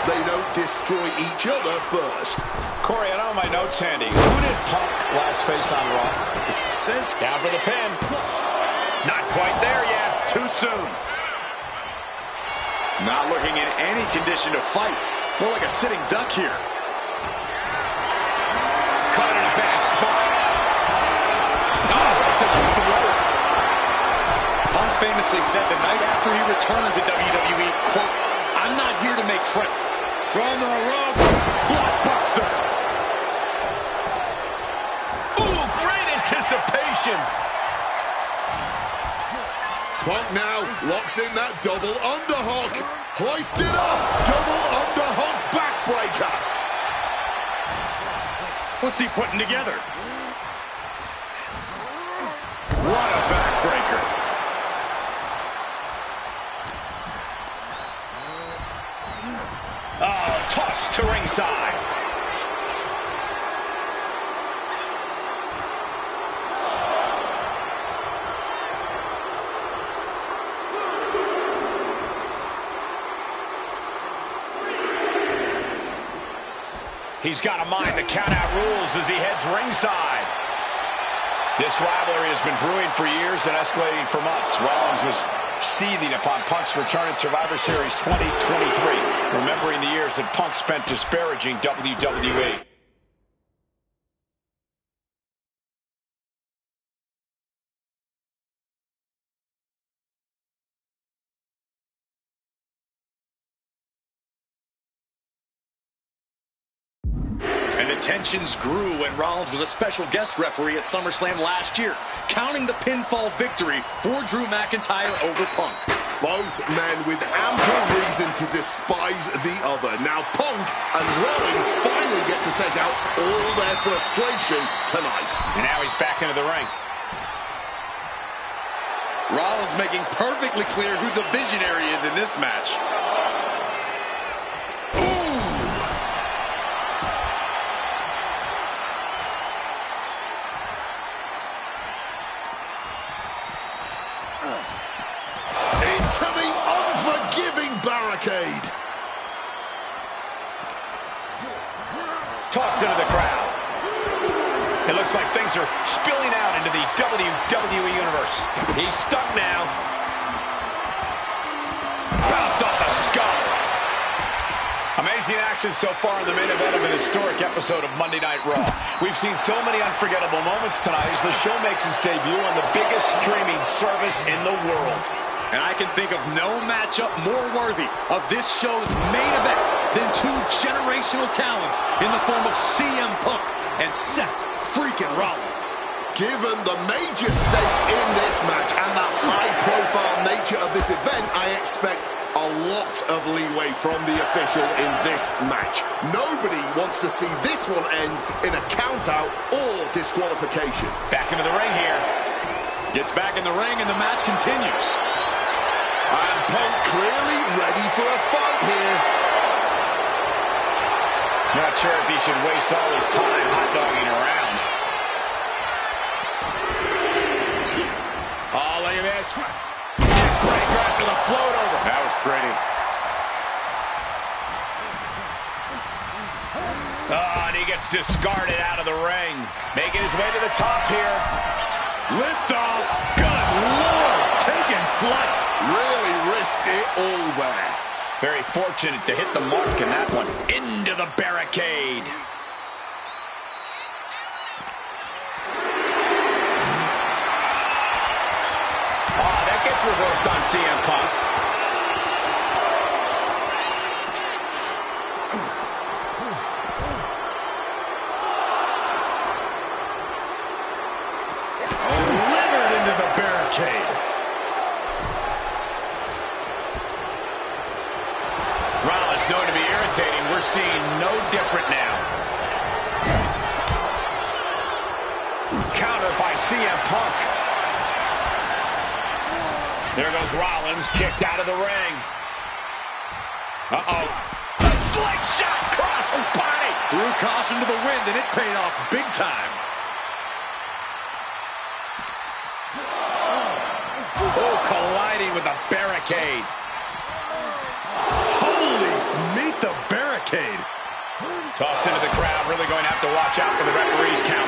they don't destroy each other first. Corey, I don't have my notes handy. Who did Punk last face on Raw? It says Down for the pin. Not quite there yet. Too soon. not looking in any condition to fight. More like a sitting duck here. Caught in a bad spot. Oh, right to the throat. Punk famously said the night after he returned to WWE, quote, "I'm not here to make friends." From the ropes, blockbuster. Ooh, great anticipation. Punk now locks in that double underhook. Hoisted up, double underhook backbreaker. What's he putting together? What a backbreaker. Oh, toss to ringside. He's got a mind to count out rules as he heads ringside. This rivalry has been brewing for years and escalating for months. Rollins was seething upon Punk's return in Survivor Series 2023, remembering the years that Punk spent disparaging WWE. And the tensions grew when Rollins was a special guest referee at SummerSlam last year, counting the pinfall victory for Drew McIntyre over Punk. Both men with ample reason to despise the other. Now Punk and Rollins finally get to take out all their frustration tonight. And now he's back into the ring. Rollins making perfectly clear who the visionary is in this match. Into the unforgiving barricade. Tossed into the crowd. It looks like things are spilling out into the WWE Universe. He's stuck now. Bounced off the skull. Amazing action so far in the main event of an historic episode of Monday Night Raw. We've seen so many unforgettable moments tonight as the show makes its debut on the biggest streaming service in the world. And I can think of no matchup more worthy of this show's main event than two generational talents in the form of CM Punk and Seth freaking Rollins. Given the major stakes in this match and the high-profile nature of this event, I expect a lot of leeway from the official in this match. Nobody wants to see this one end in a count-out or disqualification. Back into the ring here. Gets back in the ring and the match continues. And Punk clearly ready for a fight here. Not sure if he should waste all his time hot-dogging around. Oh, look at this. Breaker after the float over. That was pretty. Oh, and he gets discarded out of the ring. Making his way to the top here. Lift off. Good Lord. Taking flight. Really risked it all there. Very fortunate to hit the mark in that one. Into the barricade. Oh, that gets reversed on CM Punk. Delivered into the barricade. Rollins known to be irritating. We're seeing no different now. Counter by CM Punk. There goes Rollins, kicked out of the ring. Uh-oh. A slingshot cross her body. Threw caution to the wind, and it paid off big time. Oh, colliding with the barricade. Holy meet the barricade. Tossed into the crowd. Really going to have to watch out for the referee's count.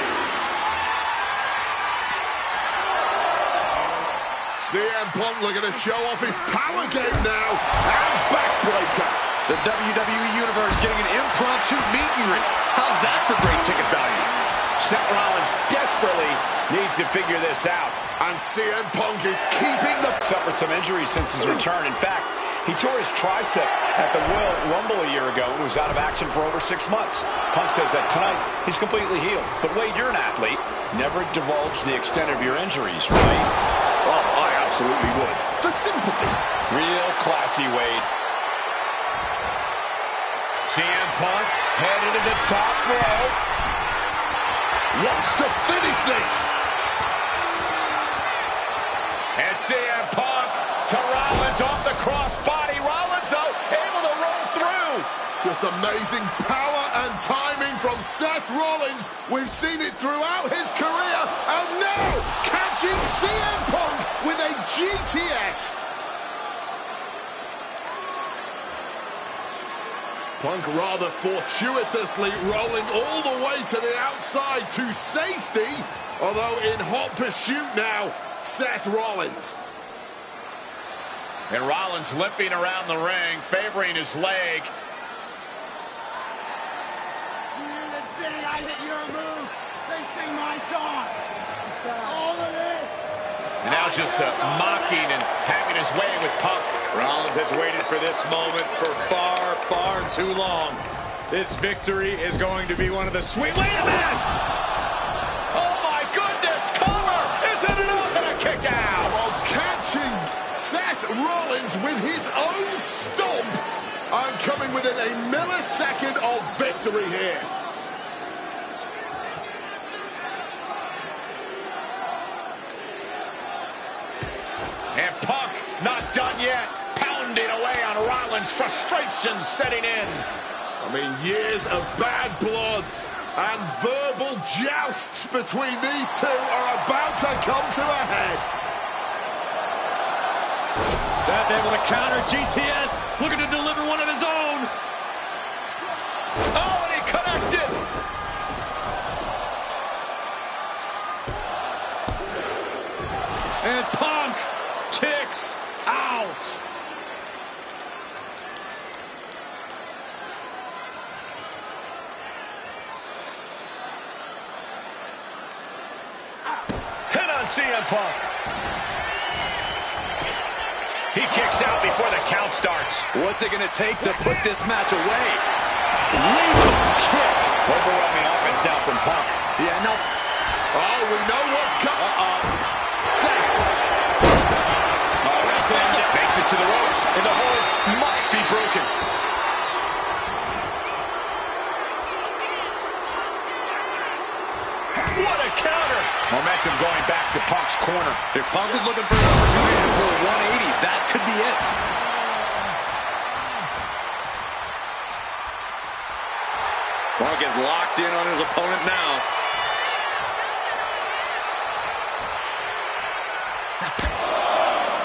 CM Punk looking to show off his power game now. And backbreaker. The WWE Universe getting an impromptu meet and greet. How's that for great ticket value? Seth Rollins desperately needs to figure this out. And CM Punk is keeping the... Suffered some injuries since his return. In fact, he tore his tricep at the Royal Rumble a year ago and was out of action for over 6 months. Punk says that tonight he's completely healed. But Wade, you're an athlete. Never divulge the extent of your injuries, right? Oh, I absolutely would. For sympathy. Real classy, Wade. CM Punk headed to the top rope. Wants to finish this. And CM Punk to Rollins off the crossbody. Rollins, though, able to roll through. Just amazing power and timing from Seth Rollins. We've seen it throughout his career. And now, catching CM Punk with a GTS. Punk rather fortuitously rolling all the way to the outside to safety. Although in hot pursuit now, Seth Rollins. And Rollins limping around the ring, favoring his leg. They sing, I hit your move. They sing my song. All of this. And now just mocking and having his way with Punk. Rollins has waited for this moment for far, far too long. This victory is going to be one of the sweet... Wait a minute! Oh my goodness, cover! Isn't it up and a kick out? While catching Seth Rollins with his own stomp. I'm coming within a millisecond of victory here. And Punk not done yet. Pounding away on Rollins, frustration setting in. I mean, years of bad blood and verbal jousts between these two are about to come to a head. Seth able to counter GTS, looking to deliver one of his own. Oh, and he connected. And Punk kicks out. Hit on CM Punk. He kicks out before the count starts. What's it going to take to put this match away? Lethal kick. Overwhelming offense now from Punk. Yeah, no. Oh, we know what's coming. Seth. Oh, makes it to the ropes, and the hold must be broken. What a counter! Momentum going back to Punk's corner. If Punk was looking for an opportunity to pull a 180, that could be it. Punk is locked in on his opponent now.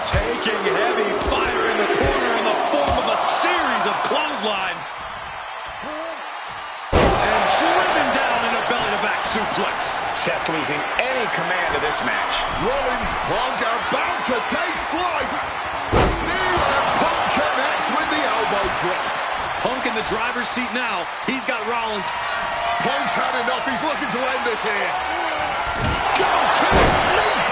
Taking heavy fire in the corner in the form of a series of clotheslines. And driven down in a belly-to-back suplex. Seth losing any command of this match. Rollins, Punk about to take flight. CMPunk connects with the elbow drop. Punk in the driver's seat now. He's got Rollins. Punk's had enough. He's looking to end this here. Go to sleep.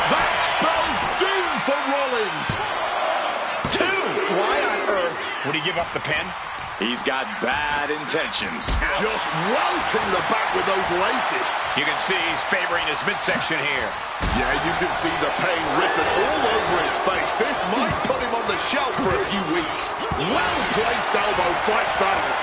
That spells doom for Rollins. 2. Why on earth would he give up the pin? He's got bad intentions. Just welting the back with those laces. You can see he's favoring his midsection here. Yeah, you can see the pain written all over his face. This might put him on the shelf for a few weeks. Well-placed elbow fights that off.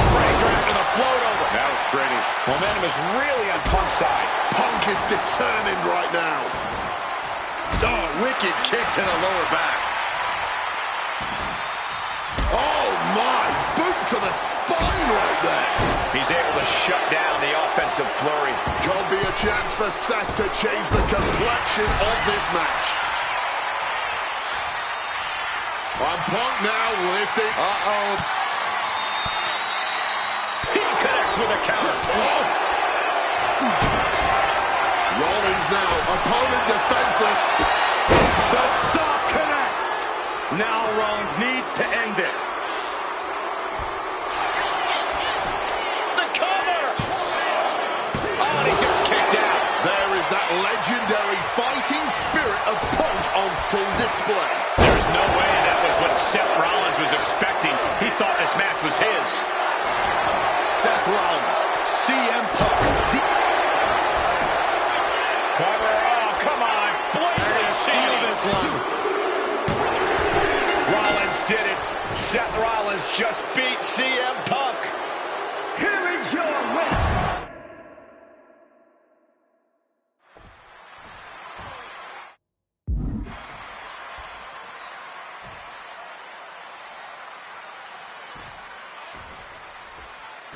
Breaker after the float over. That was pretty. Momentum is really on Punk's side. Punk is determined right now. Oh, wicked kick to the lower back. Oh, my. Boot to the spine right there. He's able to shut down the offensive flurry. Could be a chance for Seth to change the complexion of this match. And Punk now lifting. Uh-oh. He connects with a counter. Oh. Rollins now, opponent defenseless. The stop connects. Now Rollins needs to end this. The cover! Oh, and he just kicked out. There is that legendary fighting spirit of Punk on full display. There's no way that was what Seth Rollins was expecting. He thought this match was his. Seth Rollins, CMPunk. Cover, oh, come on. Blatant steal this one. Rollins did it. Seth Rollins just beat CM Punk. Here is your winner.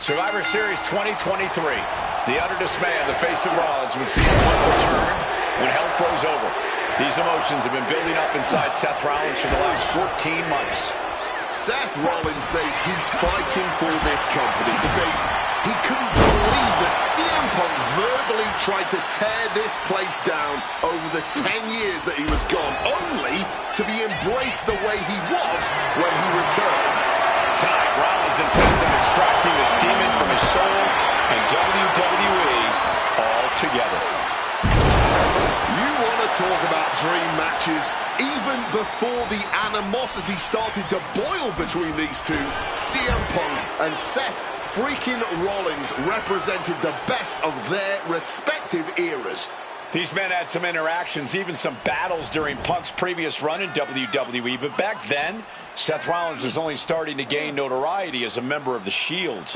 Survivor Series 2023. The utter dismay on the face of Rollins when CM Punk returned when hell froze over. These emotions have been building up inside Seth Rollins for the last 14 months. Seth Rollins says he's fighting for this company. He says he couldn't believe that CM Punk verbally tried to tear this place down over the 10 years that he was gone, only to be embraced the way he was when he returned. Tonight, Rollins intends on extracting this demon from his soul and WWE all together. You want to talk about dream matches? Even before the animosity started to boil between these two, CM Punk and Seth freaking Rollins represented the best of their respective eras. These men had some interactions, even some battles during Punk's previous run in WWE, but back then, Seth Rollins was only starting to gain notoriety as a member of the Shield.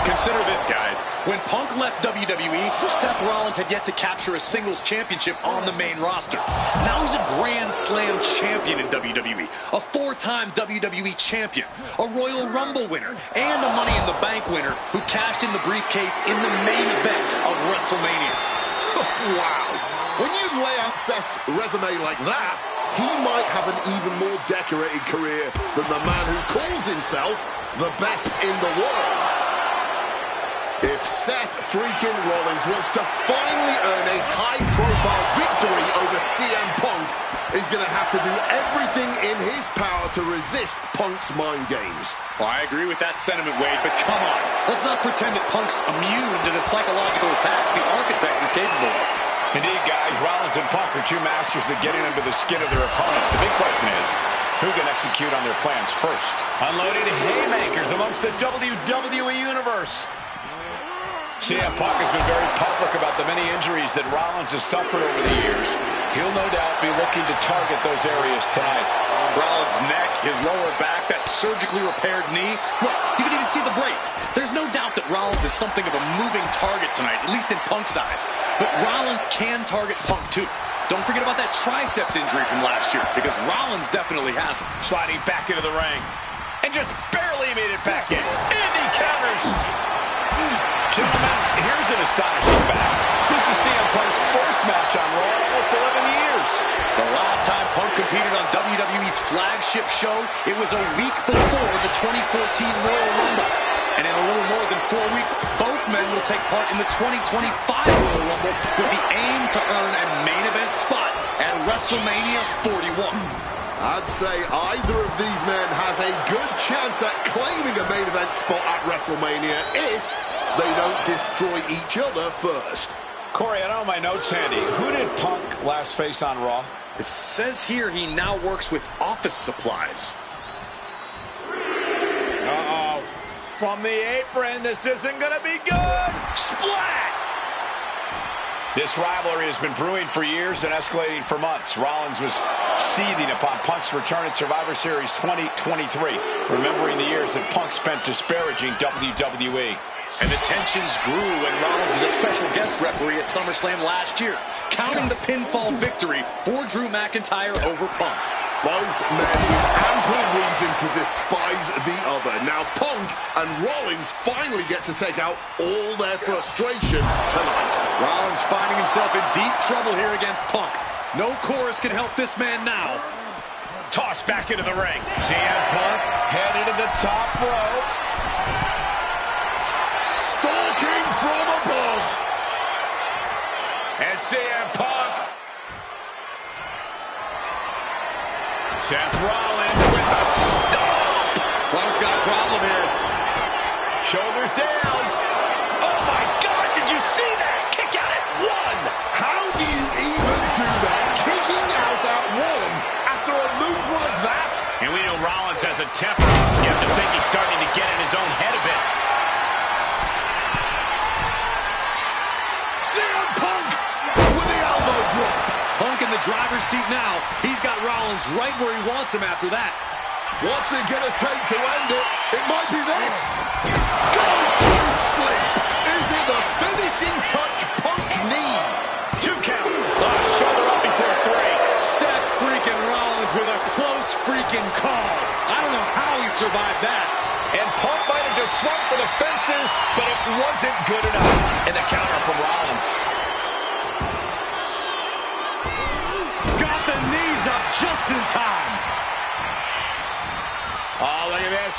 Consider this, guys. When Punk left WWE, Seth Rollins had yet to capture a singles championship on the main roster. Now he's a Grand Slam champion in WWE, a 4-time WWE champion, a Royal Rumble winner, and a Money in the Bank winner who cashed in the briefcase in the main event of WrestleMania. Wow. When you lay out Seth's resume like that, he might have an even more decorated career than the man who calls himself the best in the world. If Seth freaking Rollins wants to finally earn a high-profile victory over CM Punk, he's going to have to do everything in his power to resist Punk's mind games. Well, I agree with that sentiment, Wade, but come on. Let's not pretend that Punk's immune to the psychological attacks the Architect is capable of. Indeed, guys, Rollins and Punk are two masters at getting under the skin of their opponents. The big question is, who can execute on their plans first? Unloading haymakers amongst the WWE Universe. CM Punk has been very public about the many injuries that Rollins has suffered over the years. He'll no doubt be looking to target those areas tonight. Rollins' neck, his lower back, that surgically repaired knee. Look, you can even see the brace. There's no doubt that Rollins is something of a moving target tonight, at least in Punk's eyes. But Rollins can target Punk too. Don't forget about that triceps injury from last year, because Rollins definitely has him. Sliding back into the ring. And just barely made it back in. And he counters. Gentlemen, here's an astonishing fact. This is CM Punk's first match on Raw in almost 11 years. The last time Punk competed on WWE's flagship show, it was a week before the 2014 Royal Rumble. And in a little more than 4 weeks, both men will take part in the 2025 Royal Rumble with the aim to earn a main event spot at WrestleMania 41. I'd say either of these men has a good chance at claiming a main event spot at WrestleMania if they don't destroy each other first. Corey, I don't have my notes handy. Who did Punk last face on Raw? It says here he now works with office supplies. Uh-oh. From the apron, this isn't going to be good. Splat! This rivalry has been brewing for years and escalating for months. Rollins was seething upon Punk's return at Survivor Series 2023, remembering the years that Punk spent disparaging WWE. And the tensions grew when Rollins was a special guest referee at SummerSlam last year, counting the pinfall victory for Drew McIntyre over Punk. Both men with ample reason to despise the other. Now Punk and Rollins finally get to take out all their frustration tonight. Rollins finding himself in deep trouble here against Punk. No chorus can help this man now. Tossed back into the ring. CM Punk headed to the top rope. Stalking from above. And CM Punk. Seth Rollins with a stomp. Punk's got a problem here. Shoulders down. Oh my God, did you see that? Kick out at one. How do you even do that? Kicking out at one after a move like that? And we know Rollins has a temper. You have to think he's starting to get in his own head a bit. CM Punk with the elbow drop. Punk in the driver's seat now. He's got Rollins right where he wants him after that. What's it gonna take to end it? It might be this. Go to sleep. Is it the finishing touch Punk needs? 2 count. Shoulder up before 3. Seth freaking Rollins with a close freaking call. I don't know how he survived that. And Punk might have just swung for the fences, but it wasn't good enough. And the counter from Rollins. Got the knees up just in time. Oh, look at this.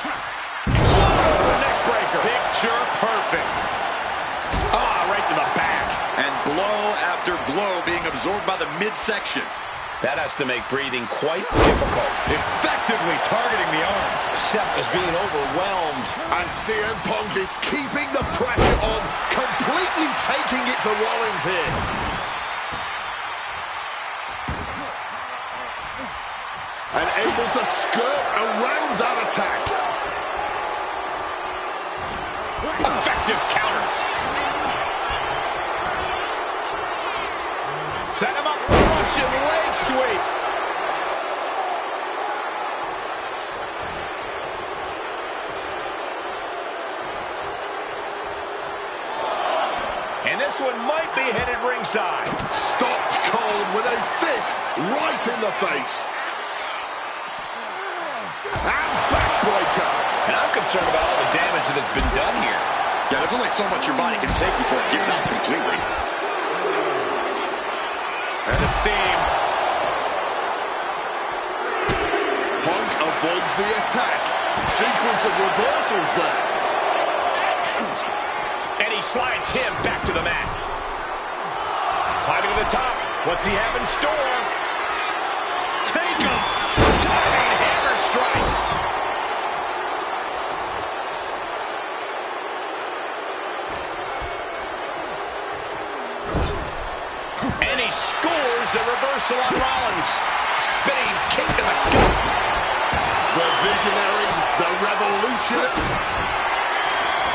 Neck breaker. Picture perfect. Right to the back. And blow after blow being absorbed by the midsection. That has to make breathing quite difficult. Effectively targeting the arm. Seth is being overwhelmed. And CM Punk is keeping the pressure on, completely taking it to Rollins here. And able to skirt around that attack. Effective counter. Set him up. Russian leg sweep. And this one might be headed ringside. Stopped cold with a fist right in the face. And backbreaker. And I'm concerned about all the damage that has been done here. Yeah, there's only so much your body can take before it gives out completely. And the steam. Punk avoids the attack. Sequence of reversals there. And he slides him back to the mat. Climbing to the top. What's he have in store? Take him! Diving hammer strike. And he scores a reversal on Rollins. Spinning kick to the gut. The visionary, the revolution.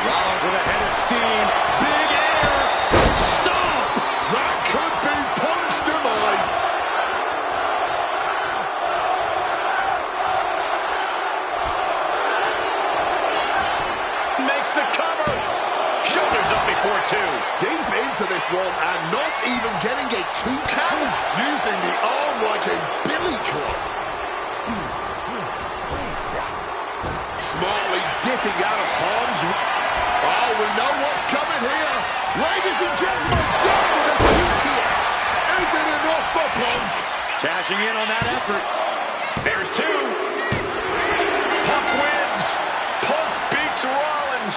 Rollins with a head of steam. Big air. Stop! That could be Punk's demise. Makes the cover. Shoulders up before two. Deep into this one and not even getting a 2 count. Using the arm like a billy club. Smartly dipping out of harm's way. Oh, we know what's coming here. Ladies and gentlemen, down with a GTS. Isn't enough for Punk? Cashing in on that effort. There's two. Punk wins. Punk beats Rollins.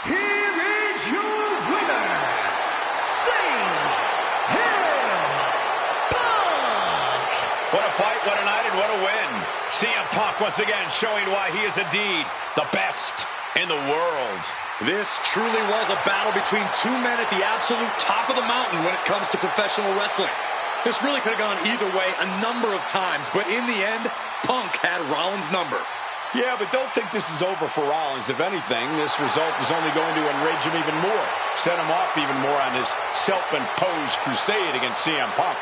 Here is your winner, CMPunk. What a fight, what a night, and what a win. CM Punk once again showing why he is indeed the best in the world. This truly was a battle between two men at the absolute top of the mountain when it comes to professional wrestling. This really could have gone either way a number of times, but in the end, Punk had Rollins' number. Yeah, but don't think this is over for Rollins. If anything, this result is only going to enrage him even more, set him off even more on his self-imposed crusade against CM Punk.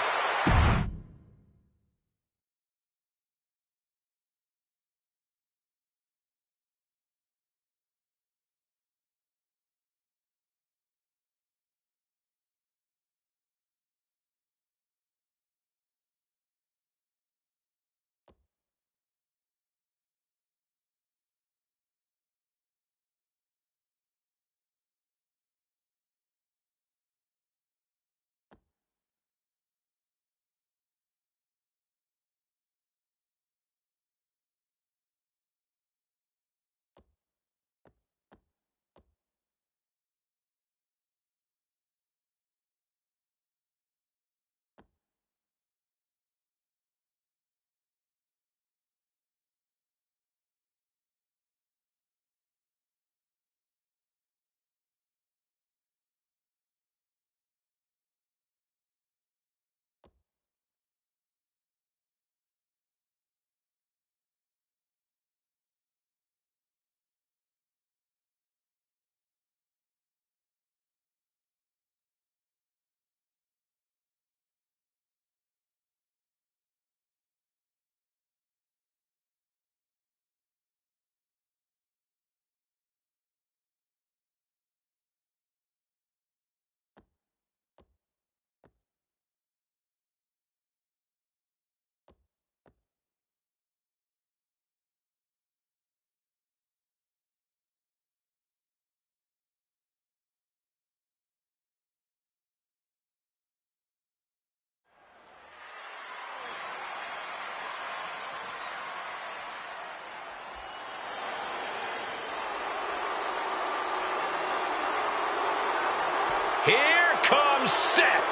Here comes Seth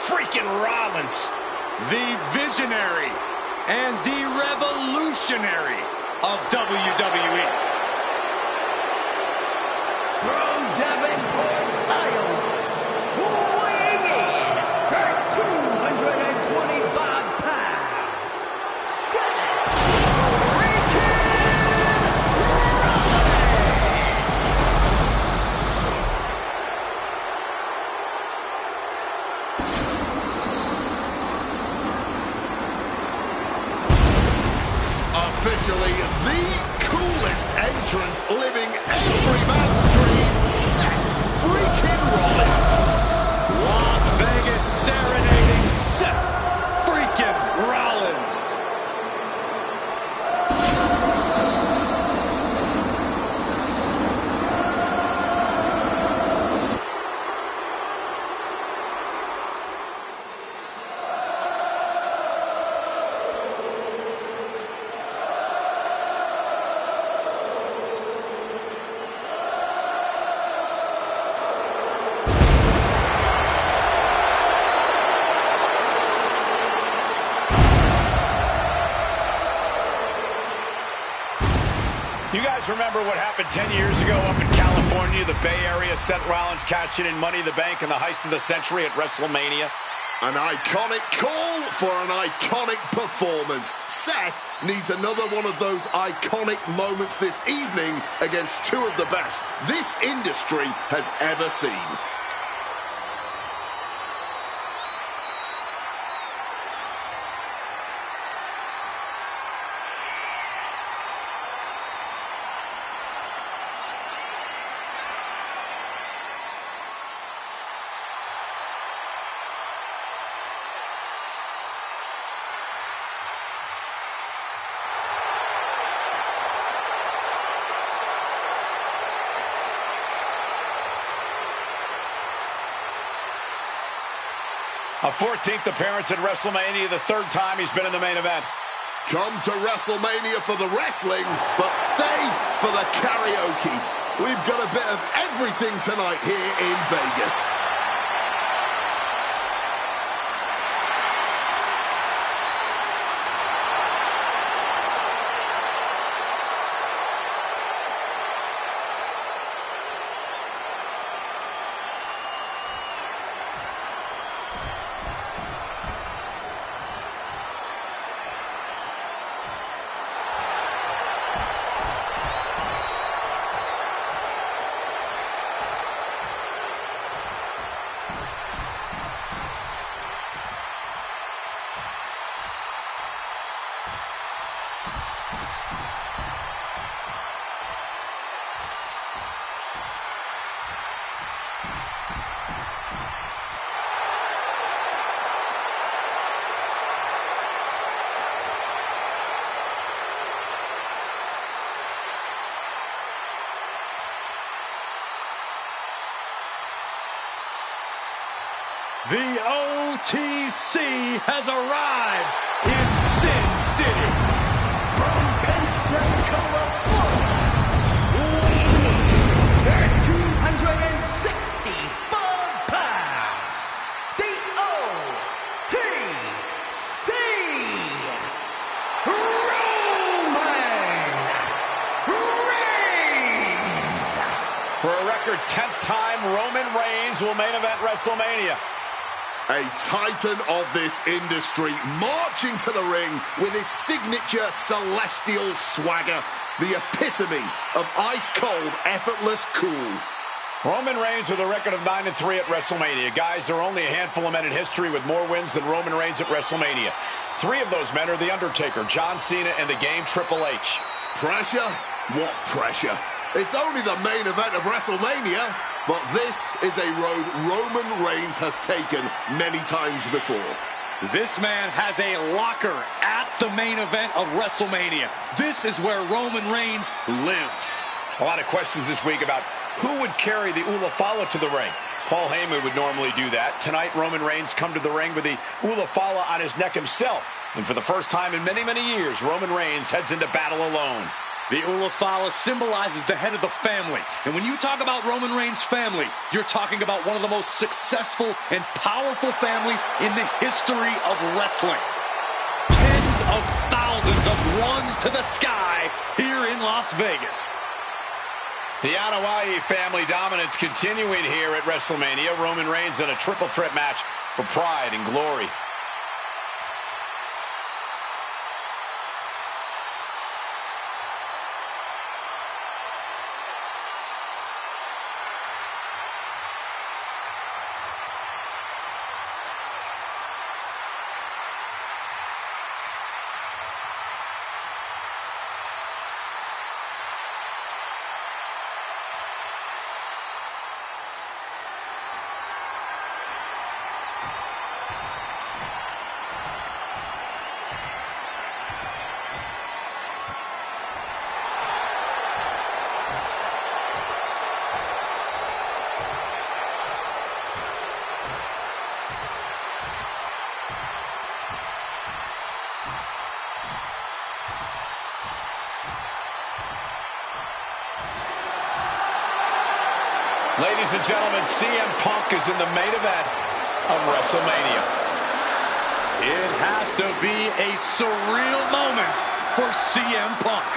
freaking Rollins. The visionary and the revolutionary of WWE. From Davenport, Iowa, weighing in at 225 pounds, Seth freaking Officially the coolest entrance living every man's dream, Seth freaking Rollins. Las Vegas serenading Seth freaking Rollins. You guys remember what happened 10 years ago up in California, the Bay Area? Seth Rollins cashing in Money in the Bank in the heist of the century at WrestleMania. An iconic call for an iconic performance. Seth needs another one of those iconic moments this evening against two of the best this industry has ever seen. A 14th appearance at WrestleMania, the third time he's been in the main event. Come to WrestleMania for the wrestling, but stay for the karaoke. We've got a bit of everything tonight here in Vegas. The OTC has arrived in Sin City. From Pensacola, Florida, 265 pounds, the OTC, Roman Reigns. For a record 10th time, Roman Reigns will main event WrestleMania. A titan of this industry marching to the ring with his signature celestial swagger, the epitome of ice-cold, effortless cool. Roman Reigns with a record of 9-3 at WrestleMania. Guys, there are only a handful of men in history with more wins than Roman Reigns at WrestleMania. Three of those men are The Undertaker, John Cena, and the Game Triple H. Pressure? What pressure? It's only the main event of WrestleMania, but this is a road Roman Reigns has taken many times before. This man has a locker at the main event of WrestleMania. This is where Roman Reigns lives. A lot of questions this week about who would carry the Ulafala to the ring. Paul Heyman would normally do that. Tonight, Roman Reigns come to the ring with the Ulafala on his neck himself. And for the first time in many, many years, Roman Reigns heads into battle alone. The Ulafala symbolizes the head of the family. And when you talk about Roman Reigns' family, you're talking about one of the most successful and powerful families in the history of wrestling. Tens of thousands of ones to the sky here in Las Vegas. The Anoa'i family dominance continuing here at WrestleMania. Roman Reigns in a triple threat match for pride and glory. Ladies and gentlemen, CMPunk is in the main event of WrestleMania. It has to be a surreal moment for CMPunk.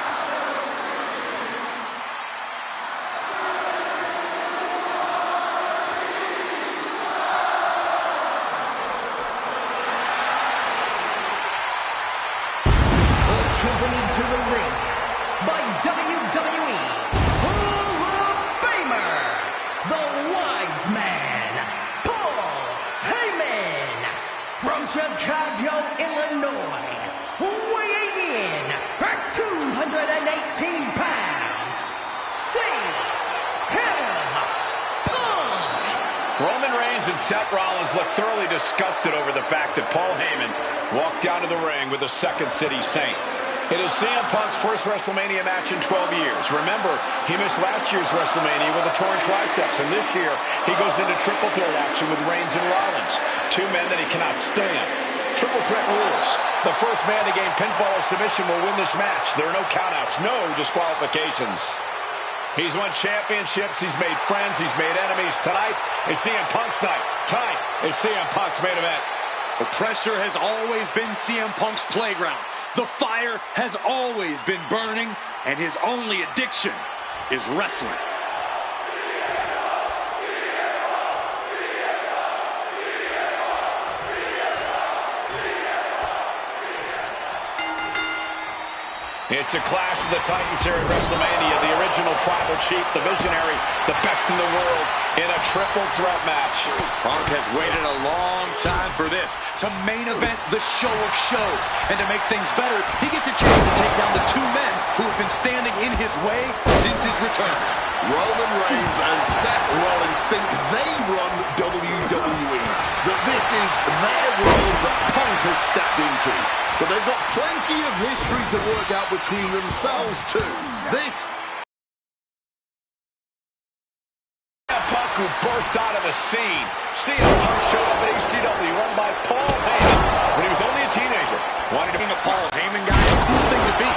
Chicago, Illinois, weighing in at 218 pounds, CMPunk. Roman Reigns and Seth Rollins look thoroughly disgusted over the fact that Paul Heyman walked down to the ring with a Second City Saint. It is CM Punk's first WrestleMania match in 12 years. Remember, he missed last year's WrestleMania with a torn triceps, and this year he goes into triple threat action with Reigns and Rollins, two men that he cannot stand. Triple threat rules. The first man to gain pinfall or submission will win this match. There are no countouts, no disqualifications. He's won championships, he's made friends, he's made enemies. Tonight is CM Punk's night. Tonight is CM Punk's main event. The pressure has always been CM Punk's playground. The fire has always been burning, and his only addiction is wrestling. It's a clash of the Titans here at WrestleMania. The original tribal chief, the visionary, the best in the world in a triple threat match. Punk has waited a long time for this, to main event the show of shows. And to make things better, he gets a chance to take down the two men who have been standing in his way since his return. Roman Reigns and Seth Rollins think they run WWE, that this is their world that Punk has stepped into. But they've got plenty of history to work out between themselves too. This Punk, who burst out of the scene. CM Punk showed up at ECW, run by Paul Heyman when he was only a teenager. Wanting to be a Paul Heyman guy, a cool thing to be.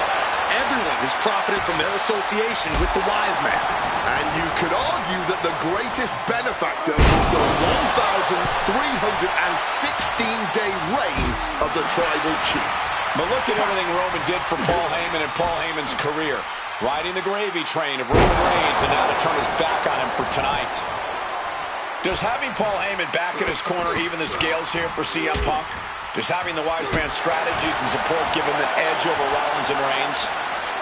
Everyone has profited from their association with the wise man. And you could argue that the greatest benefactor was the 1,316-day reign of the tribal chief. But look at everything Roman did for Paul Heyman and Paul Heyman's career. Riding the gravy train of Roman Reigns, and now to turn his back on him for tonight. Does having Paul Heyman back in his corner even the scales here for CM Punk? Does having the wise man's strategies and support give him an edge over Rollins and Reigns?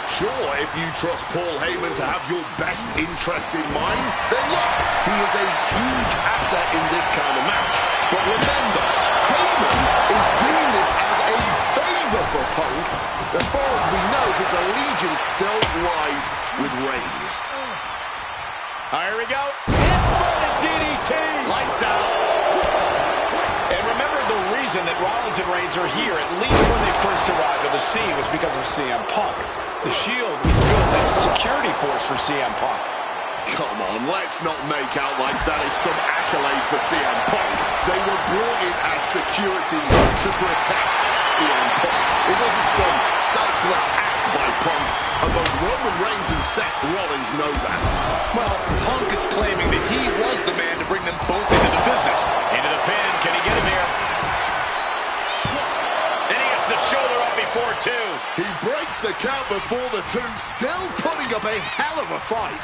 Sure, if you trust Paul Heyman to have your best interests in mind, then yes, he is a huge asset in this kind of match. But remember, Heyman is doing this as a favor for Punk. As far as we know, his allegiance still lies with Reigns. Here we go. Inverted DDT. Lights out. And remember, the reason that Rollins and Reigns are here, at least when they first arrived on the scene, was because of CM Punk. The Shield was built as a security force for CM Punk. Come on, let's not make out like that is some accolade for CM Punk. They were brought in as security to protect CM Punk. It wasn't some selfless act by Punk, and both Roman Reigns and Seth Rollins know that. Well, Punk is claiming that he was the man to bring them both into the business. Into the pin. Can he get him here? And he gets the shoulder up before two. He breaks the count before the two, still putting up a hell of a fight.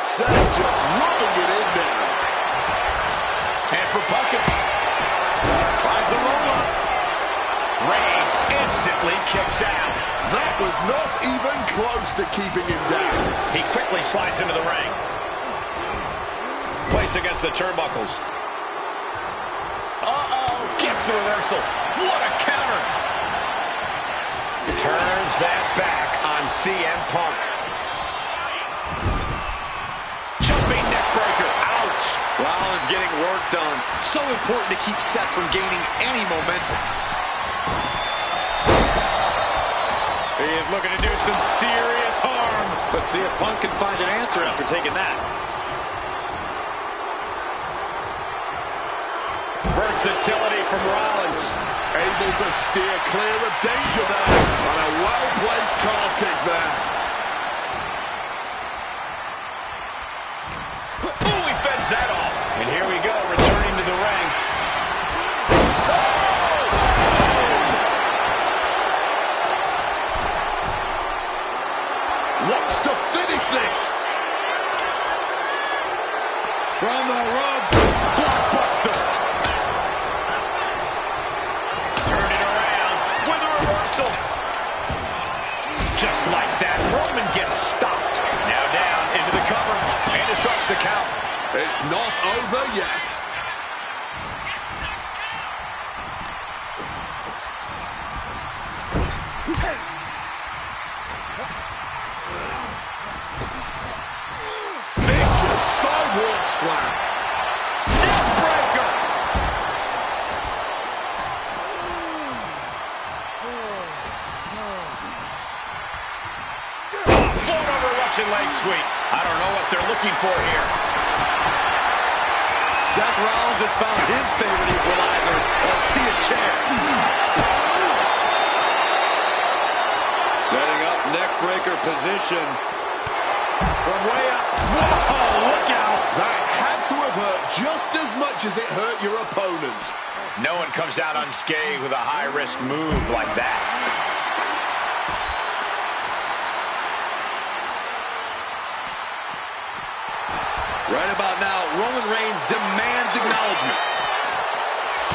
Seth just rubbing it in now. And for Punk, tries the roll-up. Reigns instantly kicks out. That was not even close to keeping him down. He quickly slides into the ring. Placed against the turnbuckles. Uh-oh, gets the reversal. What a counter. Turns that back on CM Punk. Jumping neck breaker. Ouch. Rollins getting work done. So important to keep Seth from gaining any momentum. He is looking to do some serious harm. Let's see if Punk can find an answer after taking that. Versatility from Rollins. Able to steer clear of danger there. And a well-placed calf kick there. Oh, he fends that off. And here we go, returning to the ring. Wants to finish this. From the ropes, blockbuster. Turn it around with a reversal. Just like that, Roman gets stopped. Now down into the cover and disrupts the count. It's not over yet. slam. Neckbreaker. Float over Russian leg sweep. I don't know what they're looking for here. Seth Rollins has found his favorite equalizer, a steel chair. Setting up neckbreaker position. From way up. Whoa, look out. That had to have hurt just as much as it hurt your opponent. No one comes out unscathed with a high-risk move like that. Right about now, Roman Reigns demands acknowledgement.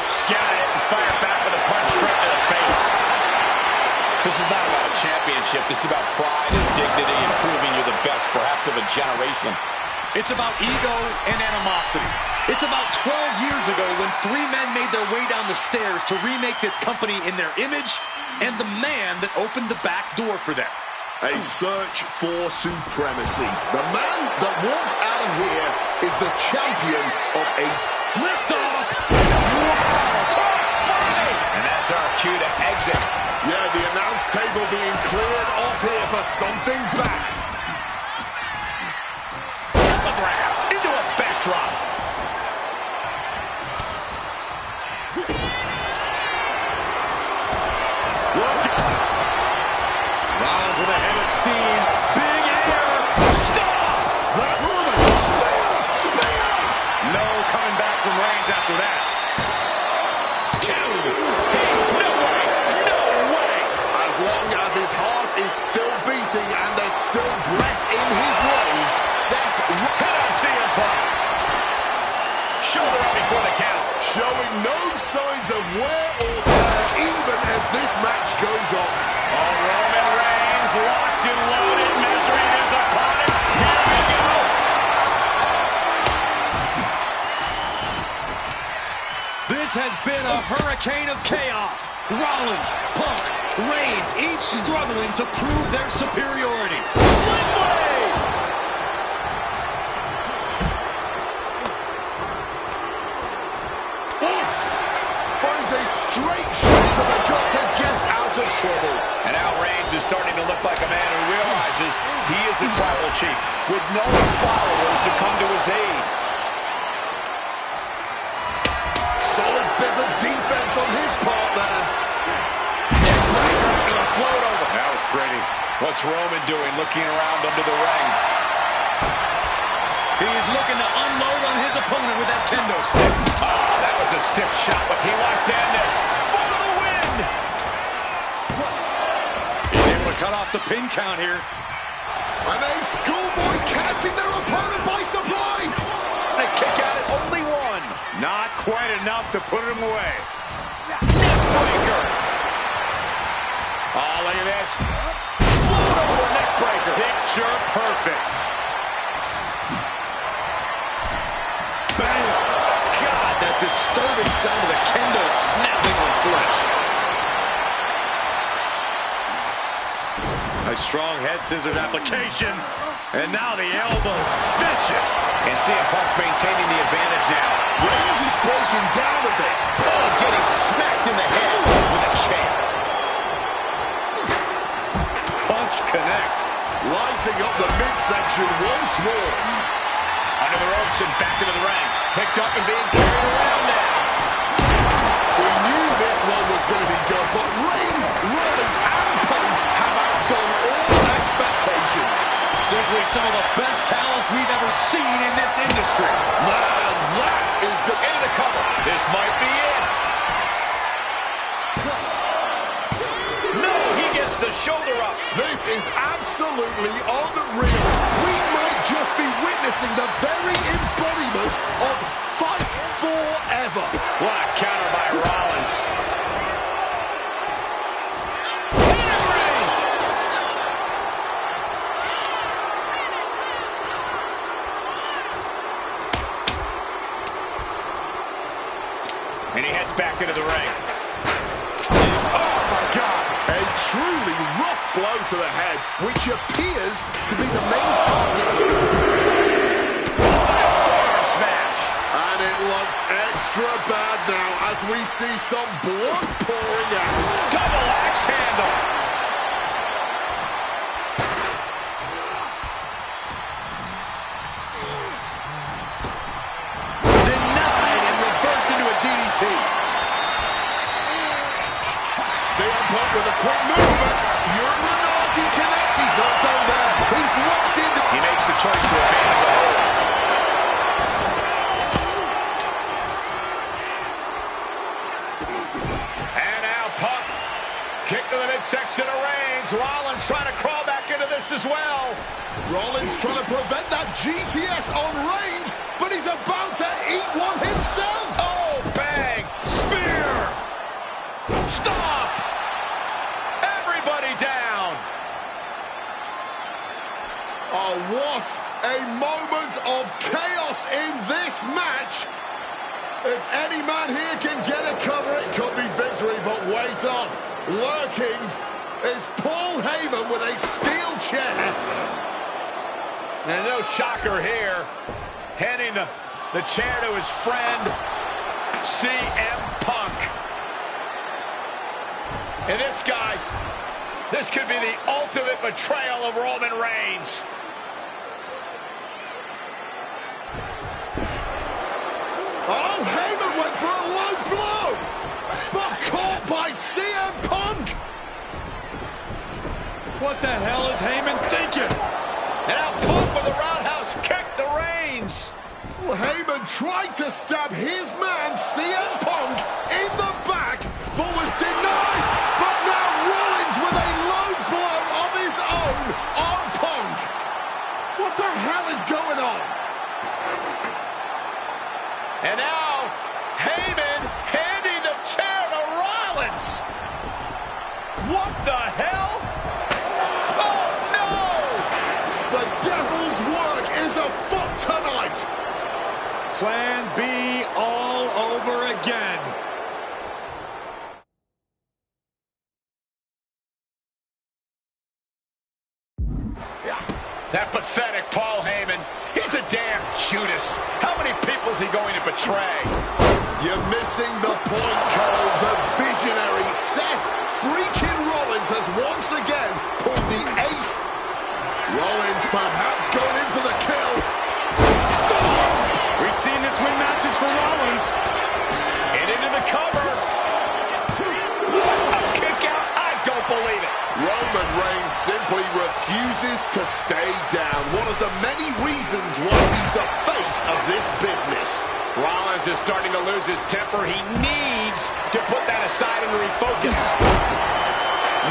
Scouted it and fired back with a punch straight to the face. This is not about a championship. This is about pride and dignity and proving you're the best, perhaps of a generation. It's about ego and animosity. It's about 12 years ago when three men made their way down the stairs to remake this company in their image, and the man that opened the back door for them. A search for supremacy. The man that walks out of here is the champion of a Liftoff! And that's our cue to exit. Yeah, the announce table being cleared off here for something back. Telegraphed into a backdrop. Rollins with a head of steam. Big air. Stop! That woman. Spear! Spear! No coming back from Reigns after that. Two. No way. No way. As long as his heart is still beating and there's still breath in his lungs, Seth Cut out CMPunk. Shoulder up before the count. showing no signs of wear or tear even as this match goes on. Oh, Roman Reigns locked and loaded, measuring his opponent. Here we go. This has been a hurricane of chaos. Rollins, Punk, Reigns, each struggling to prove their superiority. Finds a straight shot to the gut to get out of trouble. And now Reigns is starting to look like a man who realizes he is the tribal chief with no followers to come to his aid. Solid bit of defense on his part there. Neckbreaker into the float over. That was pretty. What's Roman doing looking around under the ring? He's looking to unload on his opponent with that kendo stick. Oh, that was a stiff shot, but he wants to end this for the win. He's able to cut off the pin count here. And a schoolboy catching their opponent by surprise. They kick out at only one. Not quite enough to put him away. Neckbreaker. Oh, look at this. Float over neckbreaker. Picture perfect. Bang! God, that disturbing sound of the kendo snapping on flesh. A strong head scissors application. And now the elbow's vicious. And CMPunk's maintaining the advantage now. Reigns is breaking down a bit. Oh, getting smacked in the head with a chair. Punch connects. Lighting up the midsection once more. Under the ropes and back into the ring. Picked up and being carried around now. We knew this one was going to be good, but Reigns, Rollins, and Punk have outdone all expectations. Simply some of the best talents we've ever seen in this industry. Man, that is the Into the cover. This might be it. No, he gets the shoulder up. This is absolutely unreal. We might just be witnessing the very embodiment of fight forever. What a counter by Rollins. And he heads back into the ring. Oh my God! A truly rough blow to the head, which appears to be the main target here. Forearm It looks extra bad now as we see some blood pouring out. Double axe handle. Denied and reversed into a DDT. CMPunk with a quick movement. Uranagi connects. He's not done there. He's locked in. He makes the choice to abandon the hold. And now Punk. Kick to the midsection of Reigns. Rollins trying to crawl back into this as well. Rollins trying to prevent that GTS on Reigns, but he's about to eat one himself. Oh, bang. Spear. Stop. Everybody down. Oh, what a moment of chaos in this match. If any man here can get a cover, it could be victory, but wait up. Lurking is Paul Heyman with a steel chair. And no shocker here. Handing the chair to his friend, CM Punk. And this, guys, this could be the ultimate betrayal of Roman Reigns. Oh, Heyman went for a low blow, but caught by CM Punk. What the hell is Heyman thinking? And now Punk with a roundhouse kick to Reigns. Well, Heyman tried to stab his man, CM Punk, in the back, but was denied. But now Rollins with a low blow of his own on Punk. What the hell is going on? And now Heyman handing the chair to Rollins. What the hell? Oh, no! The devil's work is afoot tonight. Plan B all over again. That pathetic Paul Heyman. He's a damn Judas. How many people is he going to betray? You're missing the point, Cole. The visionary Seth freaking Rollins has once again pulled the ace. Rollins perhaps going in for the kill. Stop! We've seen this win matches for Rollins. And into the cover. A kick out. I don't believe it. Roman Reigns simply refuses to stay down. One of the many reasons why he's the face of this business. Rollins is starting to lose his temper. He needs to put that aside and refocus.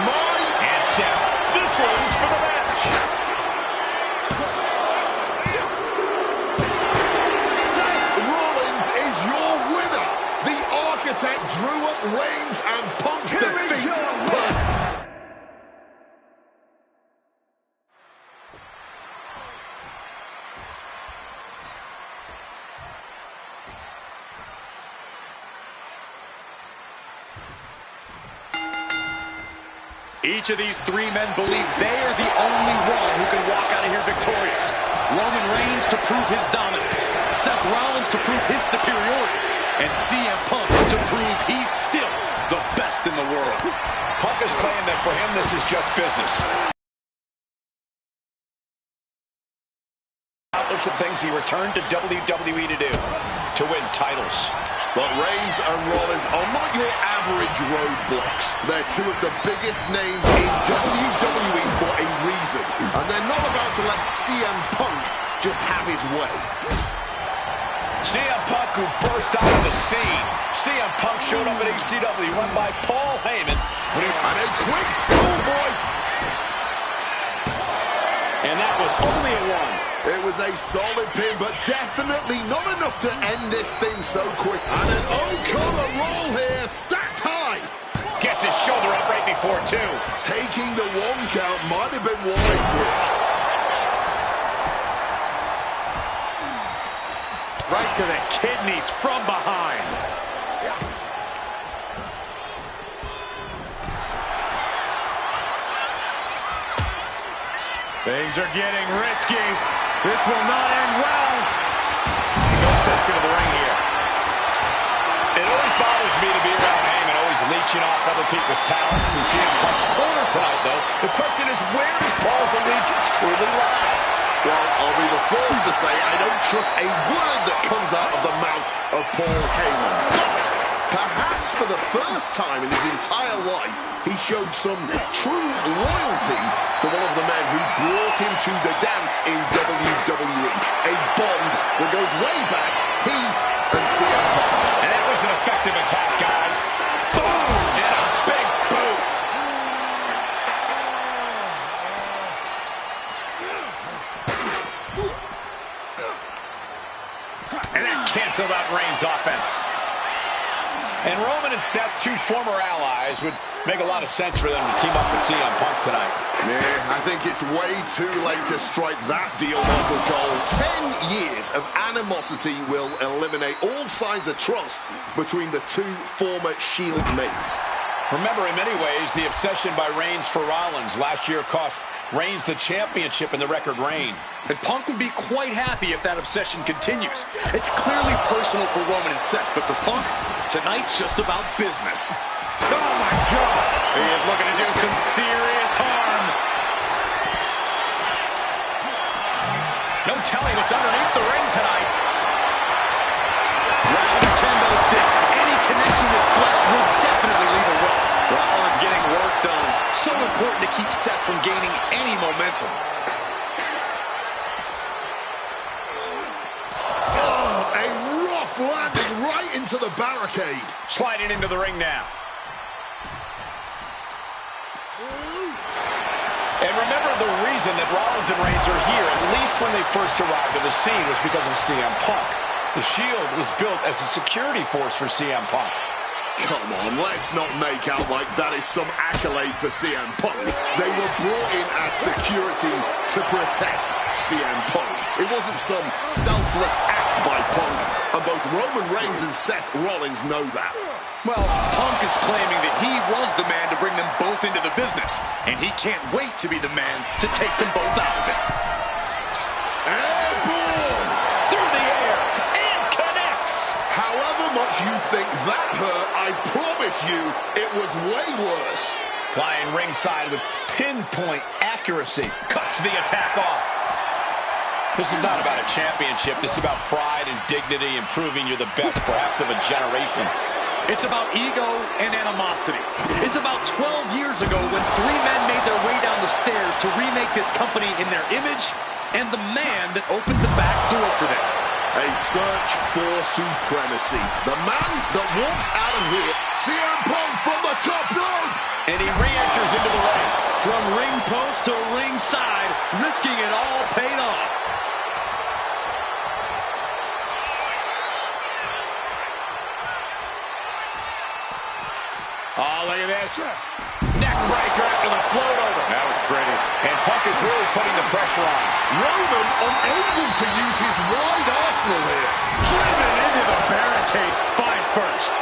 And Seth, this one's for the match. Seth Rollins is your winner. The architect drew up Reigns and Punk's defeat. Each of these three men believe they are the only one who can walk out of here victorious. Roman Reigns to prove his dominance, Seth Rollins to prove his superiority, and CM Punk to prove he's still the best in the world. Punk is claiming that for him this is just business. Accomplish the things he returned to WWE to do, to win titles. But Reigns and Rollins are not your average roadblocks. They're two of the biggest names in WWE for a reason. And they're not about to let CM Punk just have his way. CM Punk, who burst out of the scene. CM Punk showed up at ECW, run by Paul Heyman. And a quick schoolboy. And that was only a one. It was a solid pin, but definitely not enough to end this thing so quick. And an O'Connor roll here, stacked high. Gets his shoulder up right before two. Taking the one count might have been wise here. Right to the kidneys from behind. Things are getting risky. This will not end well. He goes back into the ring here. say I don't trust a word that comes out of the mouth of Paul Heyman. But perhaps for the first time in his entire life, he showed some true loyalty to one of the men who brought him to the dance in WWE. A bond that goes way back, he and CMPunk. And that was an effective attack, guys. Boom! And a big boot. And that canceled out Reigns' offense. And Roman and Seth, two former allies, would make a lot of sense for them to team up with CM Punk tonight. Yeah, I think it's way too late to strike that deal, Michael Cole. 10 years of animosity will eliminate all signs of trust between the two former Shield mates. Remember, in many ways, the obsession by Reigns for Rollins last year cost Reigns the championship in the record reign. And Punk would be quite happy if that obsession continues. It's clearly personal for Roman and Seth, but for Punk, tonight's just about business. Oh my God! He is looking to do some serious harm. No telling what's underneath the ring tonight. Round kendo stick. Any connection with flesh will definitely leave a welt. Rollins getting worked on. So important to keep Seth from gaining any momentum. Oh, a rough landing right into the barricade. Sliding into the ring now. And remember, the reason that Rollins and Reigns are here, at least when they first arrived at the scene, was because of CM Punk. The Shield was built as a security force for CM Punk. Come on, let's not make out like that is some accolade for CM Punk. They were brought in as security to protect CM Punk. It wasn't some selfless act by Punk, and both Roman Reigns and Seth Rollins know that. Well, Punk is claiming that he was the man to bring them both into the business, and he can't wait to be the man to take them both out of it. Airborne! Through the air, and connects! However much you think that hurt, I promise you, it was way worse. Flying ringside with pinpoint accuracy. Cuts the attack off. This is not about a championship. This is about pride and dignity and proving you're the best, perhaps, of a generation. It's about ego and animosity. It's about 12 years ago when three men made their way down the stairs to remake this company in their image, and the man that opened the back door for them. A search for supremacy. The man that walks out of here, CM Punk from the top rope. And he re-enters into the ring. From ring post to ringside, risking it all paid off. Oh, look at this. Neck breaker after the float over. That was pretty. And Punk is really putting the pressure on. Roman unable to use his wide arsenal here. Driven into the barricade, spine first.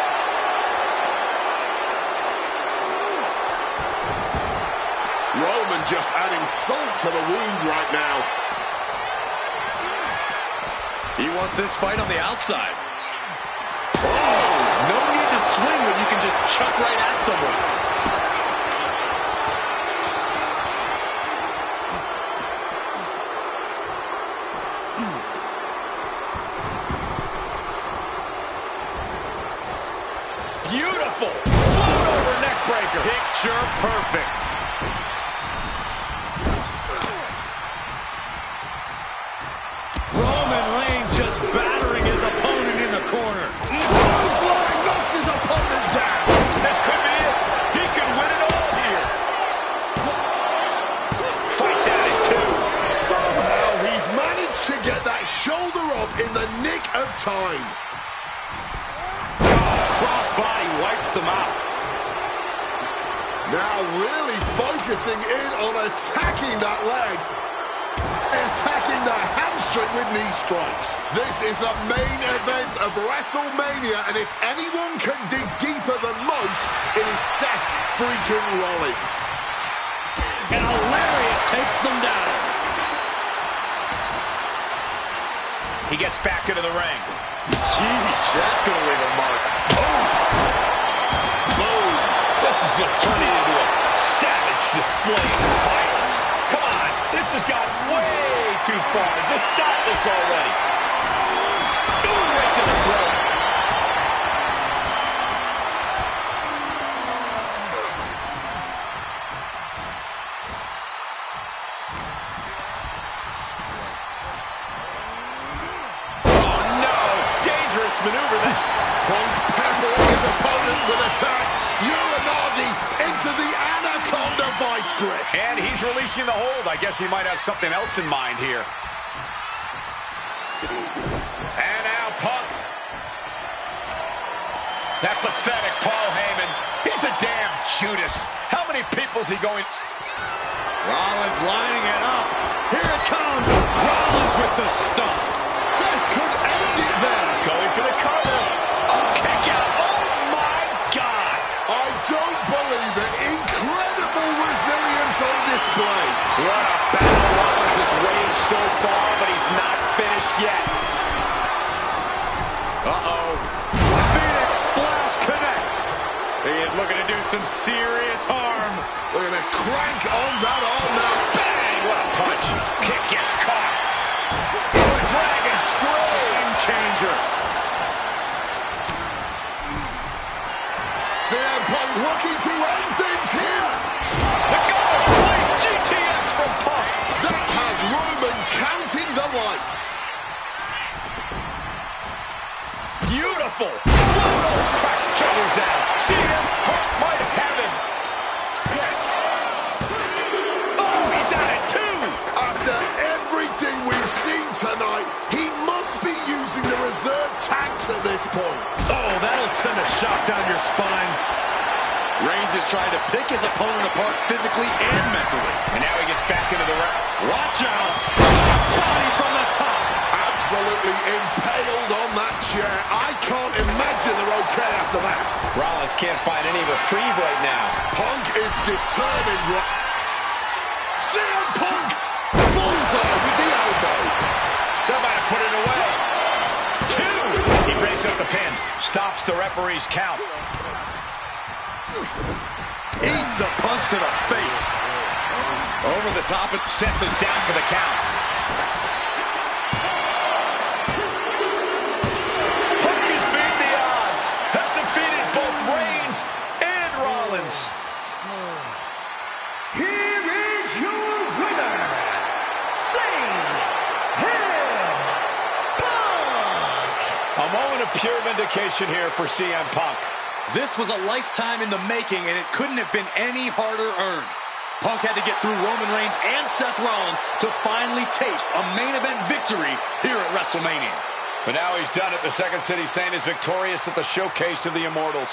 Roman just adding salt to the wound right now. He wants this fight on the outside. Oh, no need to swing when you can just chuck right at someone. Beautiful. Float over neck breaker. Picture perfect. Roman Reigns just battering his opponent in the corner. Clothesline knocks his opponent down. This could be it. He could win it all here. Fights at it, too. Somehow he's managed to get that shoulder up in the nick of time. Crossbody wipes them out. Now really focusing in on attacking that leg. Attacking the hamstring with knee strikes. This is the main event of WrestleMania, and if anyone can dig deeper than most, it is Seth freaking Rollins. And a lariat takes them down. He gets back into the ring. Jeez, that's going to leave a mark. Boom. This is just turning into a savage display of violence. Come on, this has got way too too far. Just stop this already. Ooh, right to the throat. Maneuver there. Punk peppering his opponent with attacks. Uranagi into the Anaconda vice grip. And he's releasing the hold. I guess he might have something else in mind here. And now Punk. That pathetic Paul Heyman. He's a damn Judas. How many people's he going? Rollins lining it up. Here it comes. Rollins with the stomp. Seth could end it there. Going for the cover. Oh, kick out. Oh, my God. I don't believe it. Incredible resilience on display. What a battle Rollins has waged so far, but he's not finished yet. Uh-oh. Phoenix Splash connects. He is looking to do some serious harm. We're going to crank on that arm now. Bang! What a punch. Kick gets caught. Dragon screw. Game changer. CMPunk looking to end things here. The goal slice GTS from Punk. That has Roman counting the lights. Beautiful. Pluto crushed shoulders down. CM Punk might have had him. Oh, he's at it too. After everything we've seen tonight, he must be using the reserve tanks at this point. Oh, that'll send a shock down your spine. Reigns is trying to pick his opponent apart physically and mentally. And now he gets back into the ring. Watch out. Body from the top. Absolutely impaled on that chair. I can't imagine they're okay after that. Rollins can't find any reprieve right now. Punk is determined. CM Punk! Bullseye with the elbow. That might have put it away. Two. He breaks up the pin. Stops the referee's count. Eats a punch to the face. Over the top. Seth is down for the count. Punk has beat the odds. Has defeated both Reigns and Rollins. Here is your winner, CMPunk. A moment of pure vindication here for CM Punk. This was a lifetime in the making, and it couldn't have been any harder earned. Punk had to get through Roman Reigns and Seth Rollins to finally taste a main event victory here at WrestleMania. But now he's done it. The Second City Saint is victorious at the Showcase of the Immortals.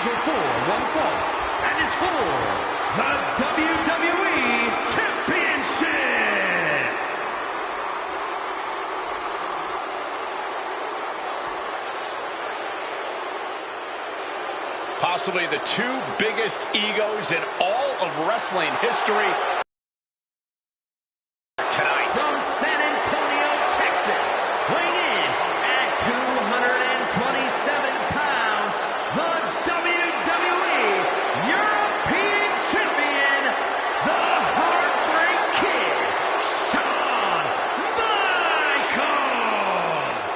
scheduled for one fall and is for the WWE Championship. Possibly the two biggest egos in all of wrestling history tonight. From San Antonio, Texas, weighing in at 227 pounds, the WWE European Champion, the Heartbreak Kid, Shawn Michaels.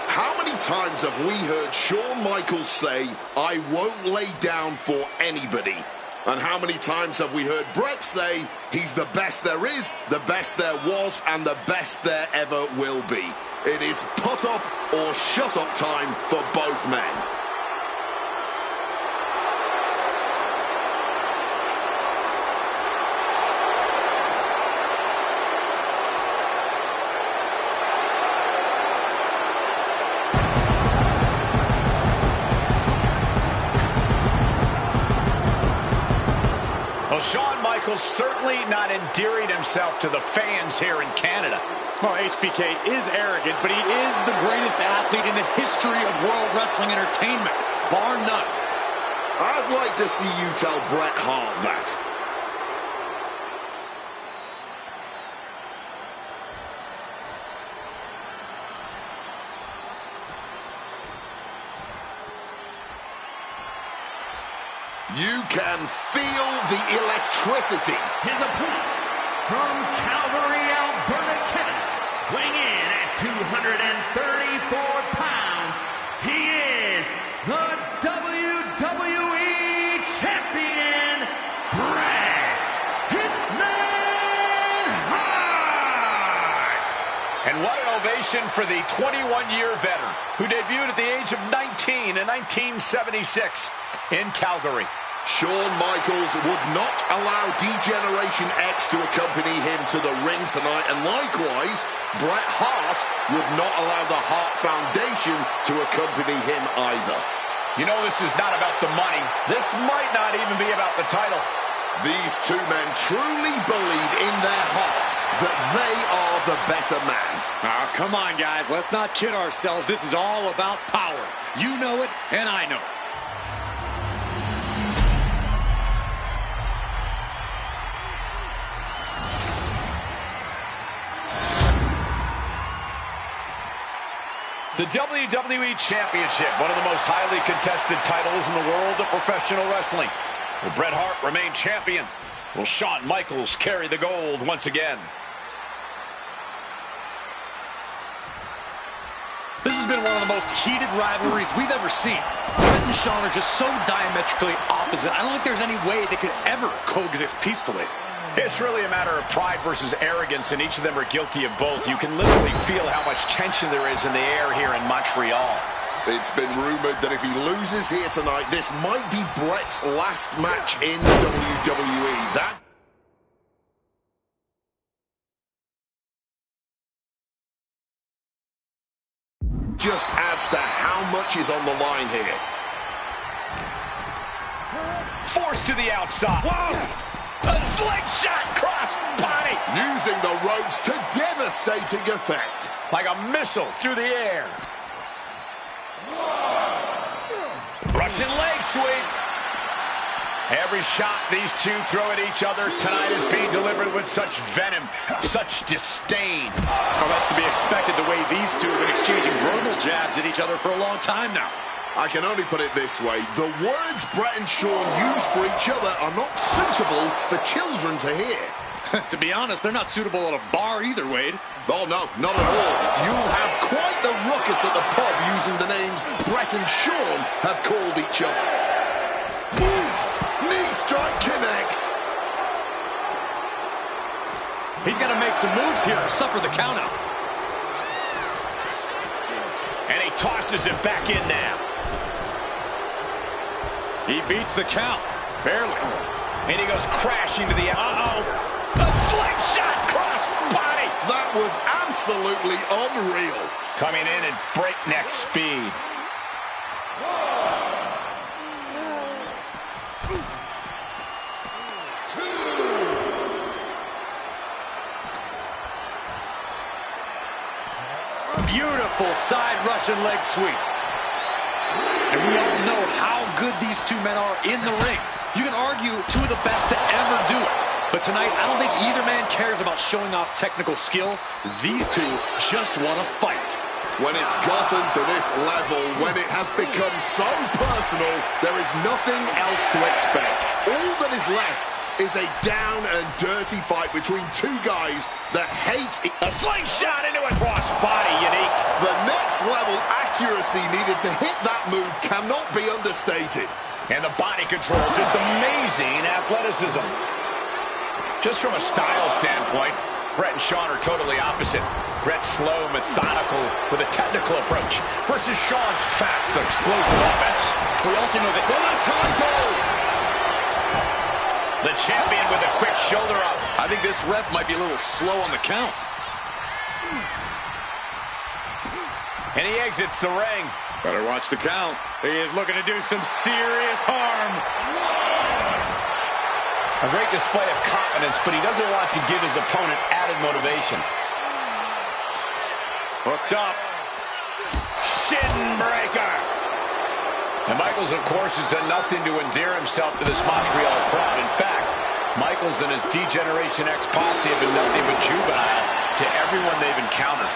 How many times have we heard Shawn Michaels say, "I won't lay down for anybody"? And how many times have we heard Bret say, he's the best there is, the best there was, and the best there ever will be? It is put up or shut up time for both men. Well, Shawn Michaels certainly not endearing himself to the fans here in Canada. Well, HBK is arrogant, but he is the greatest athlete in the history of World Wrestling Entertainment, bar none. I'd like to see you tell Bret Hart that. You can feel the electricity. His opponent from Calgary, Alberta, Canada, weighing in at 234 pounds, he is the WWE Champion, Bret Hitman Hart. And what an ovation for the 21-year veteran who debuted at the age of 19 in 1976 in Calgary. Shawn Michaels would not allow D-Generation X to accompany him to the ring tonight, and likewise, Bret Hart would not allow the Hart Foundation to accompany him either. You know, this is not about the money. This might not even be about the title. These two men truly believe in their hearts that they are the better man. Oh, come on, guys. Let's not kid ourselves. This is all about power. You know it, and I know it. The WWE Championship, one of the most highly contested titles in the world of professional wrestling. Will Bret Hart remain champion? Will Shawn Michaels carry the gold once again? This has been one of the most heated rivalries we've ever seen. Bret and Shawn are just so diametrically opposite. I don't think there's any way they could ever coexist peacefully. It's really a matter of pride versus arrogance, and each of them are guilty of both. You can literally feel how much tension there is in the air here in Montreal. It's been rumored that if he loses here tonight, this might be Bret's last match in WWE. That just adds to how much is on the line here. Forced to the outside. Whoa! A slingshot cross body. Using the ropes to devastating effect. Like a missile through the air. Russian leg sweep. Every shot these two throw at each other tonight is being delivered with such venom, such disdain. Oh, that's to be expected the way these two have been exchanging verbal jabs at each other for a long time now. I can only put it this way. The words Bret and Shawn use for each other are not suitable for children to hear. To be honest, they're not suitable at a bar either, Wade. Oh, no, not at all. You'll have quite the ruckus at the pub using the names Bret and Shawn have called each other. Oof. Knee strike connects. He's got to make some moves here or suffer the countout. And he tosses it back in now. He beats the count. Barely. And he goes crashing to the outside. A slingshot cross body. That was absolutely unreal. Coming in at breakneck speed. Beautiful side Russian leg sweep. And we all know how good these two men are in the ring. You can argue two of the best to ever do it. But tonight, I don't think either man cares about showing off technical skill. These two just want to fight. When it's gotten to this level, when it has become so personal, there is nothing else to expect. All that is left is a down and dirty fight between two guys that hate A slingshot into a crossbody, unique. The next level accuracy needed to hit that move cannot be understated. And the body control, just amazing athleticism. Just from a style standpoint, Brett and Sean are totally opposite. Brett's slow, methodical, with a technical approach, versus Sean's fast, explosive offense. We also know that For the title! The champion with a quick shoulder up. I think this ref might be a little slow on the count. And he exits the ring. Better watch the count. He is looking to do some serious harm. A great display of confidence, but he doesn't want to give his opponent added motivation. Hooked up. Shin breaker. And Michaels, of course, has done nothing to endear himself to this Montreal crowd. In fact, Michaels and his D-Generation X posse have been nothing but juvenile to everyone they've encountered.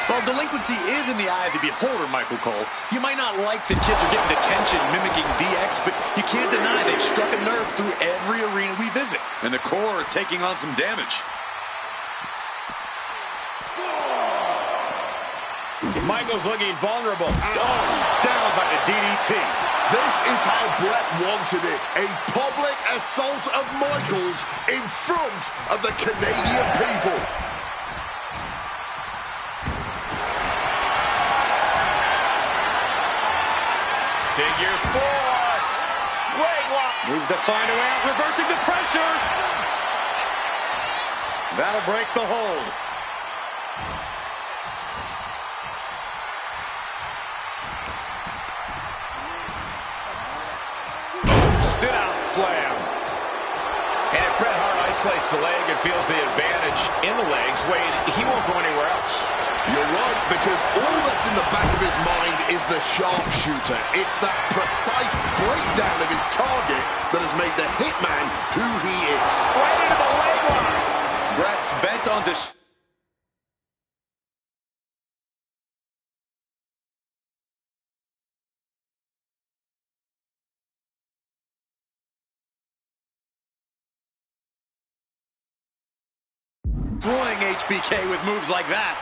Well, delinquency is in the eye of the beholder, Michael Cole. You might not like that kids are getting attention mimicking DX, but you can't deny they've struck a nerve through every arena we visit. And the core are taking on some damage. Michaels looking vulnerable. Oh, down by the DDT. This is how Brett wanted it. A public assault of Michaels in front of the Canadian people. Figure four. Leg lock. Needs to find a way out, reversing the pressure. That'll break the hold. Sit-out slam. And if Bret Hart isolates the leg and feels the advantage in the legs, Wade, he won't go anywhere else. You're right, because all that's in the back of his mind is the sharpshooter. It's that precise breakdown of his target that has made the Hitman who he is. Right into the leg lock. Bret's bent on this. Destroying HBK with moves like that.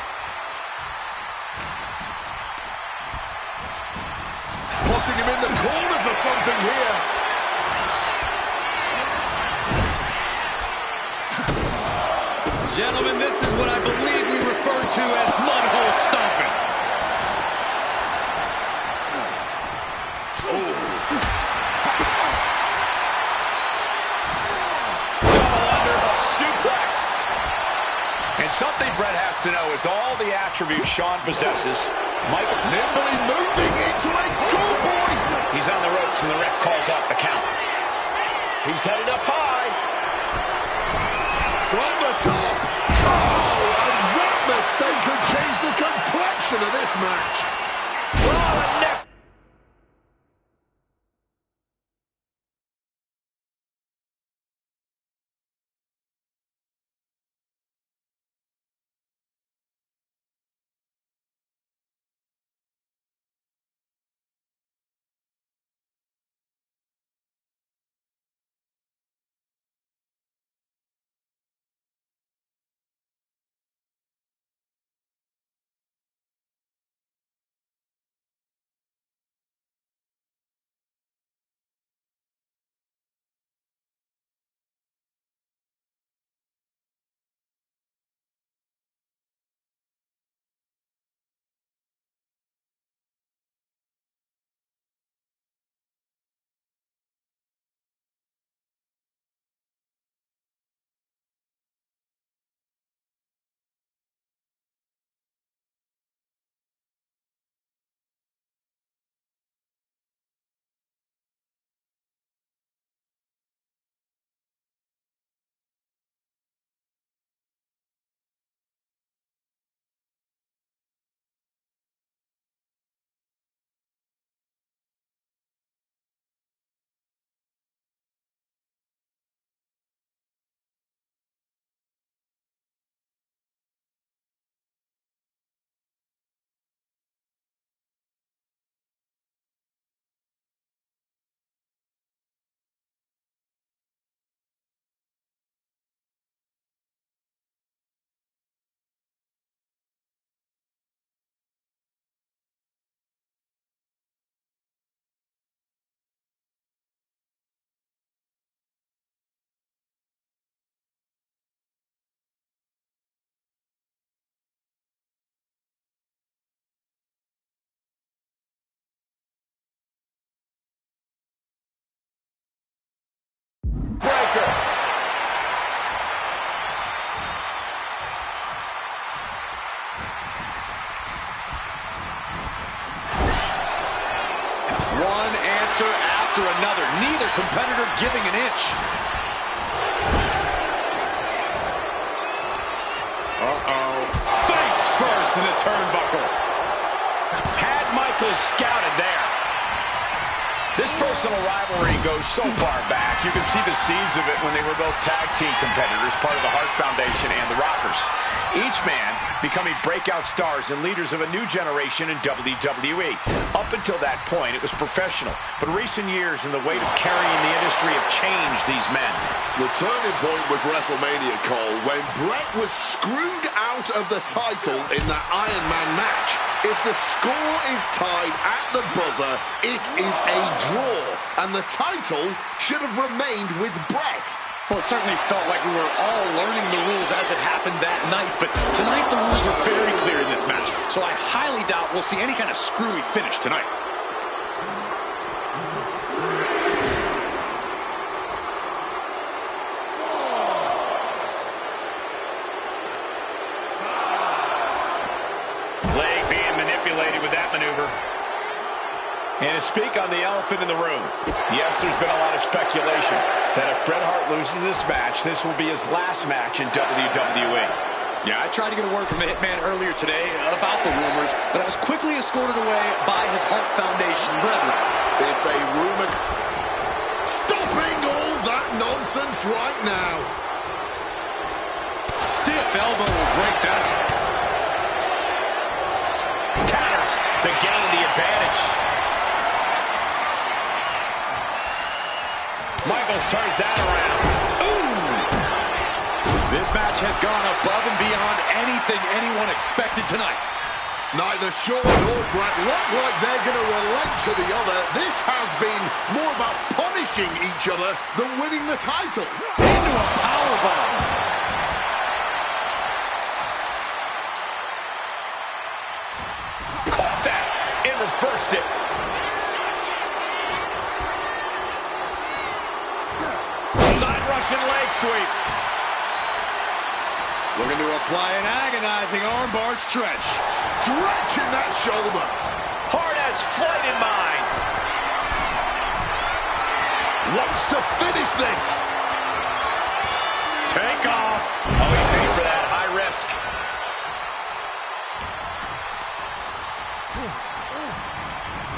Putting him in the corner for something here. Gentlemen, this is what I believe we refer to as mudhole stomping. Double underhook suplex. And something Bret has to know is all the attributes Sean possesses. Michael Nimbly moving into a schoolboy. He's on the ropes and the ref calls off the count. He's headed up high. From the top. Oh, and that mistake could change the complexion of this match. Oh, and neck after another, neither competitor giving an inch. Uh-oh. Face first in the turnbuckle. Had Michaels scouted there. This personal rivalry goes so far back. You can see the seeds of it when they were both tag team competitors, part of the Hart Foundation and the Rockers. Each man becoming breakout stars and leaders of a new generation in WWE. Up until that point, it was professional. But recent years and the weight of carrying the industry have changed these men. The turning point was WrestleMania, Cole, when Bret was screwed out of the title in that Iron Man match. If the score is tied at the buzzer, it is a draw, and the title should have remained with Bret. Well, it certainly felt like we were all learning the rules as it happened that night, but tonight the rules were very clear in this match, so I highly doubt we'll see any kind of screwy finish tonight. Leg being manipulated with that maneuver. And to speak on the elephant in the room, yes, there's been a lot of speculation that if Bret Hart loses this match, this will be his last match in WWE. Yeah, I tried to get a word from the Hitman earlier today about the rumors, but I was quickly escorted away by his Hart Foundation brethren. It's a rumor. Stopping all that nonsense right now. Stiff elbow will break that. Counters to gain the advantage. Michaels turns that around. Ooh! This match has gone above and beyond anything anyone expected tonight. Neither Shawn nor Bret look like they're going to relate to the other. This has been more about punishing each other than winning the title. Into a powerbomb. Caught that and reversed it. Russian leg sweep. Looking to apply an agonizing armbar stretch. Stretching that shoulder. Hart has flight in mind. Wants to finish this. Take off. Oh, he's paid for that. High risk.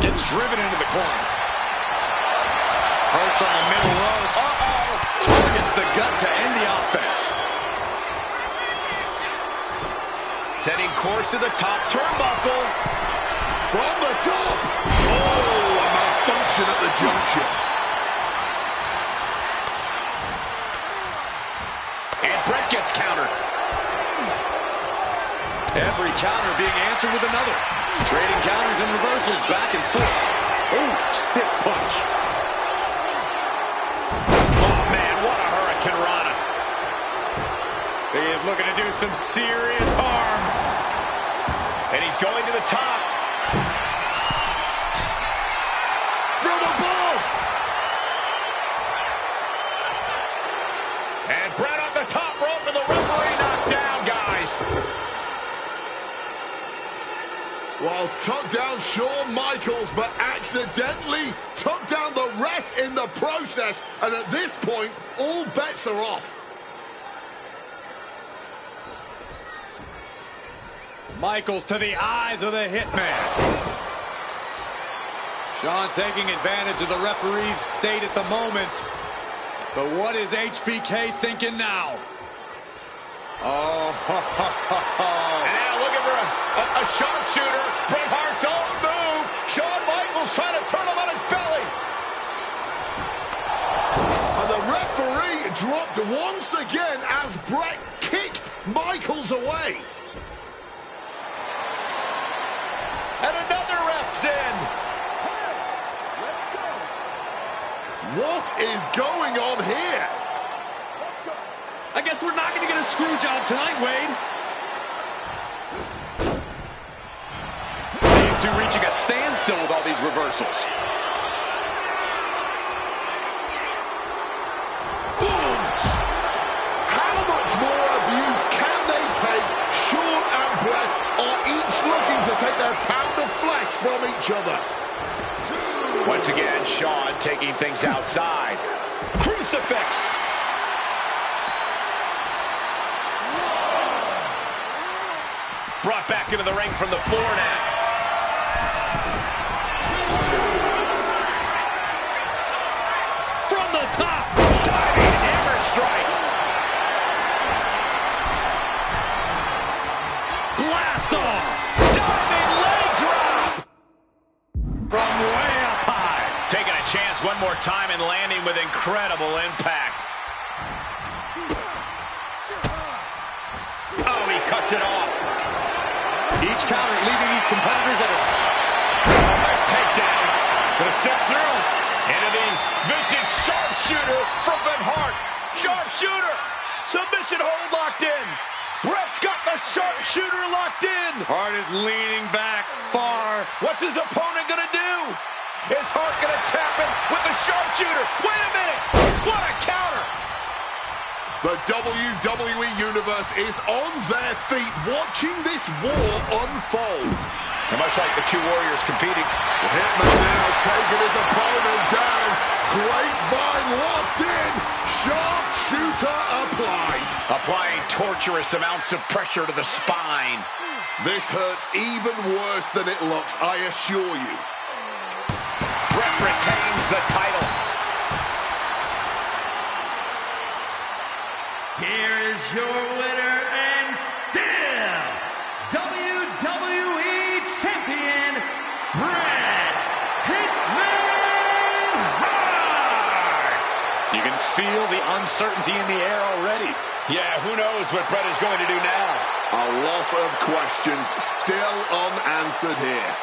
Gets driven into the corner. Hurts on the middle rope. Uh-oh. Targets the gut to end the offense. Setting course to the top turnbuckle. From the top. Oh, a malfunction at the junction. And Bret gets countered. Every counter being answered with another. Trading counters and reversals back and forth. Oh, stiff punch. Rana. He is looking to do some serious harm. And he's going to the top. From above. And Bret off the top rope and the referee knocked down, guys. Well, took down Shawn Michaels, but accidentally took down the ref in the process. And at this point, all bets are off. Michaels to the eyes of the Hitman. Shawn taking advantage of the referee's state at the moment. But what is HBK thinking now? Oh, and now looking for a sharpshooter. Bret Hart's own move. Shawn Michaels trying to turn him on his belly. And the referee dropped once again as Bret kicked Michaels away. And another ref's in. What is going on here? I guess we're not going to get a screw job tonight, Wade. These two reaching a standstill with all these reversals. Boom! How much more abuse can they take? Shawn and Bret are each looking to take their pound of flesh from each other. Once again, Shawn taking things outside. Crucifix. Brought back into the ring from the floor now. From the top. Diving hammer strike. Blast off. Diving leg drop. From way up high. Taking a chance one more time and landing with incredible impact. Oh, he cuts it off. Each counter leaving these competitors at a... Nice takedown. Gonna step through into the vintage sharpshooter from Bret Hart. Sharpshooter. Submission hold locked in. Bret's got the sharpshooter locked in. Hart is leaning back far. What's his opponent gonna do? Is Hart gonna tap him with the sharpshooter? Wait a minute. What a counter. The WWE Universe is on their feet watching this war unfold. And much like the two warriors competing. The Hitman now taking his opponent down. Grapevine locked in. Sharpshooter applied. Applying torturous amounts of pressure to the spine. This hurts even worse than it looks, I assure you. Bret retains the title. Here is your winner and still WWE Champion, Bret Hitman Hart. You can feel the uncertainty in the air already. Yeah, who knows what Bret is going to do now? A lot of questions still unanswered here.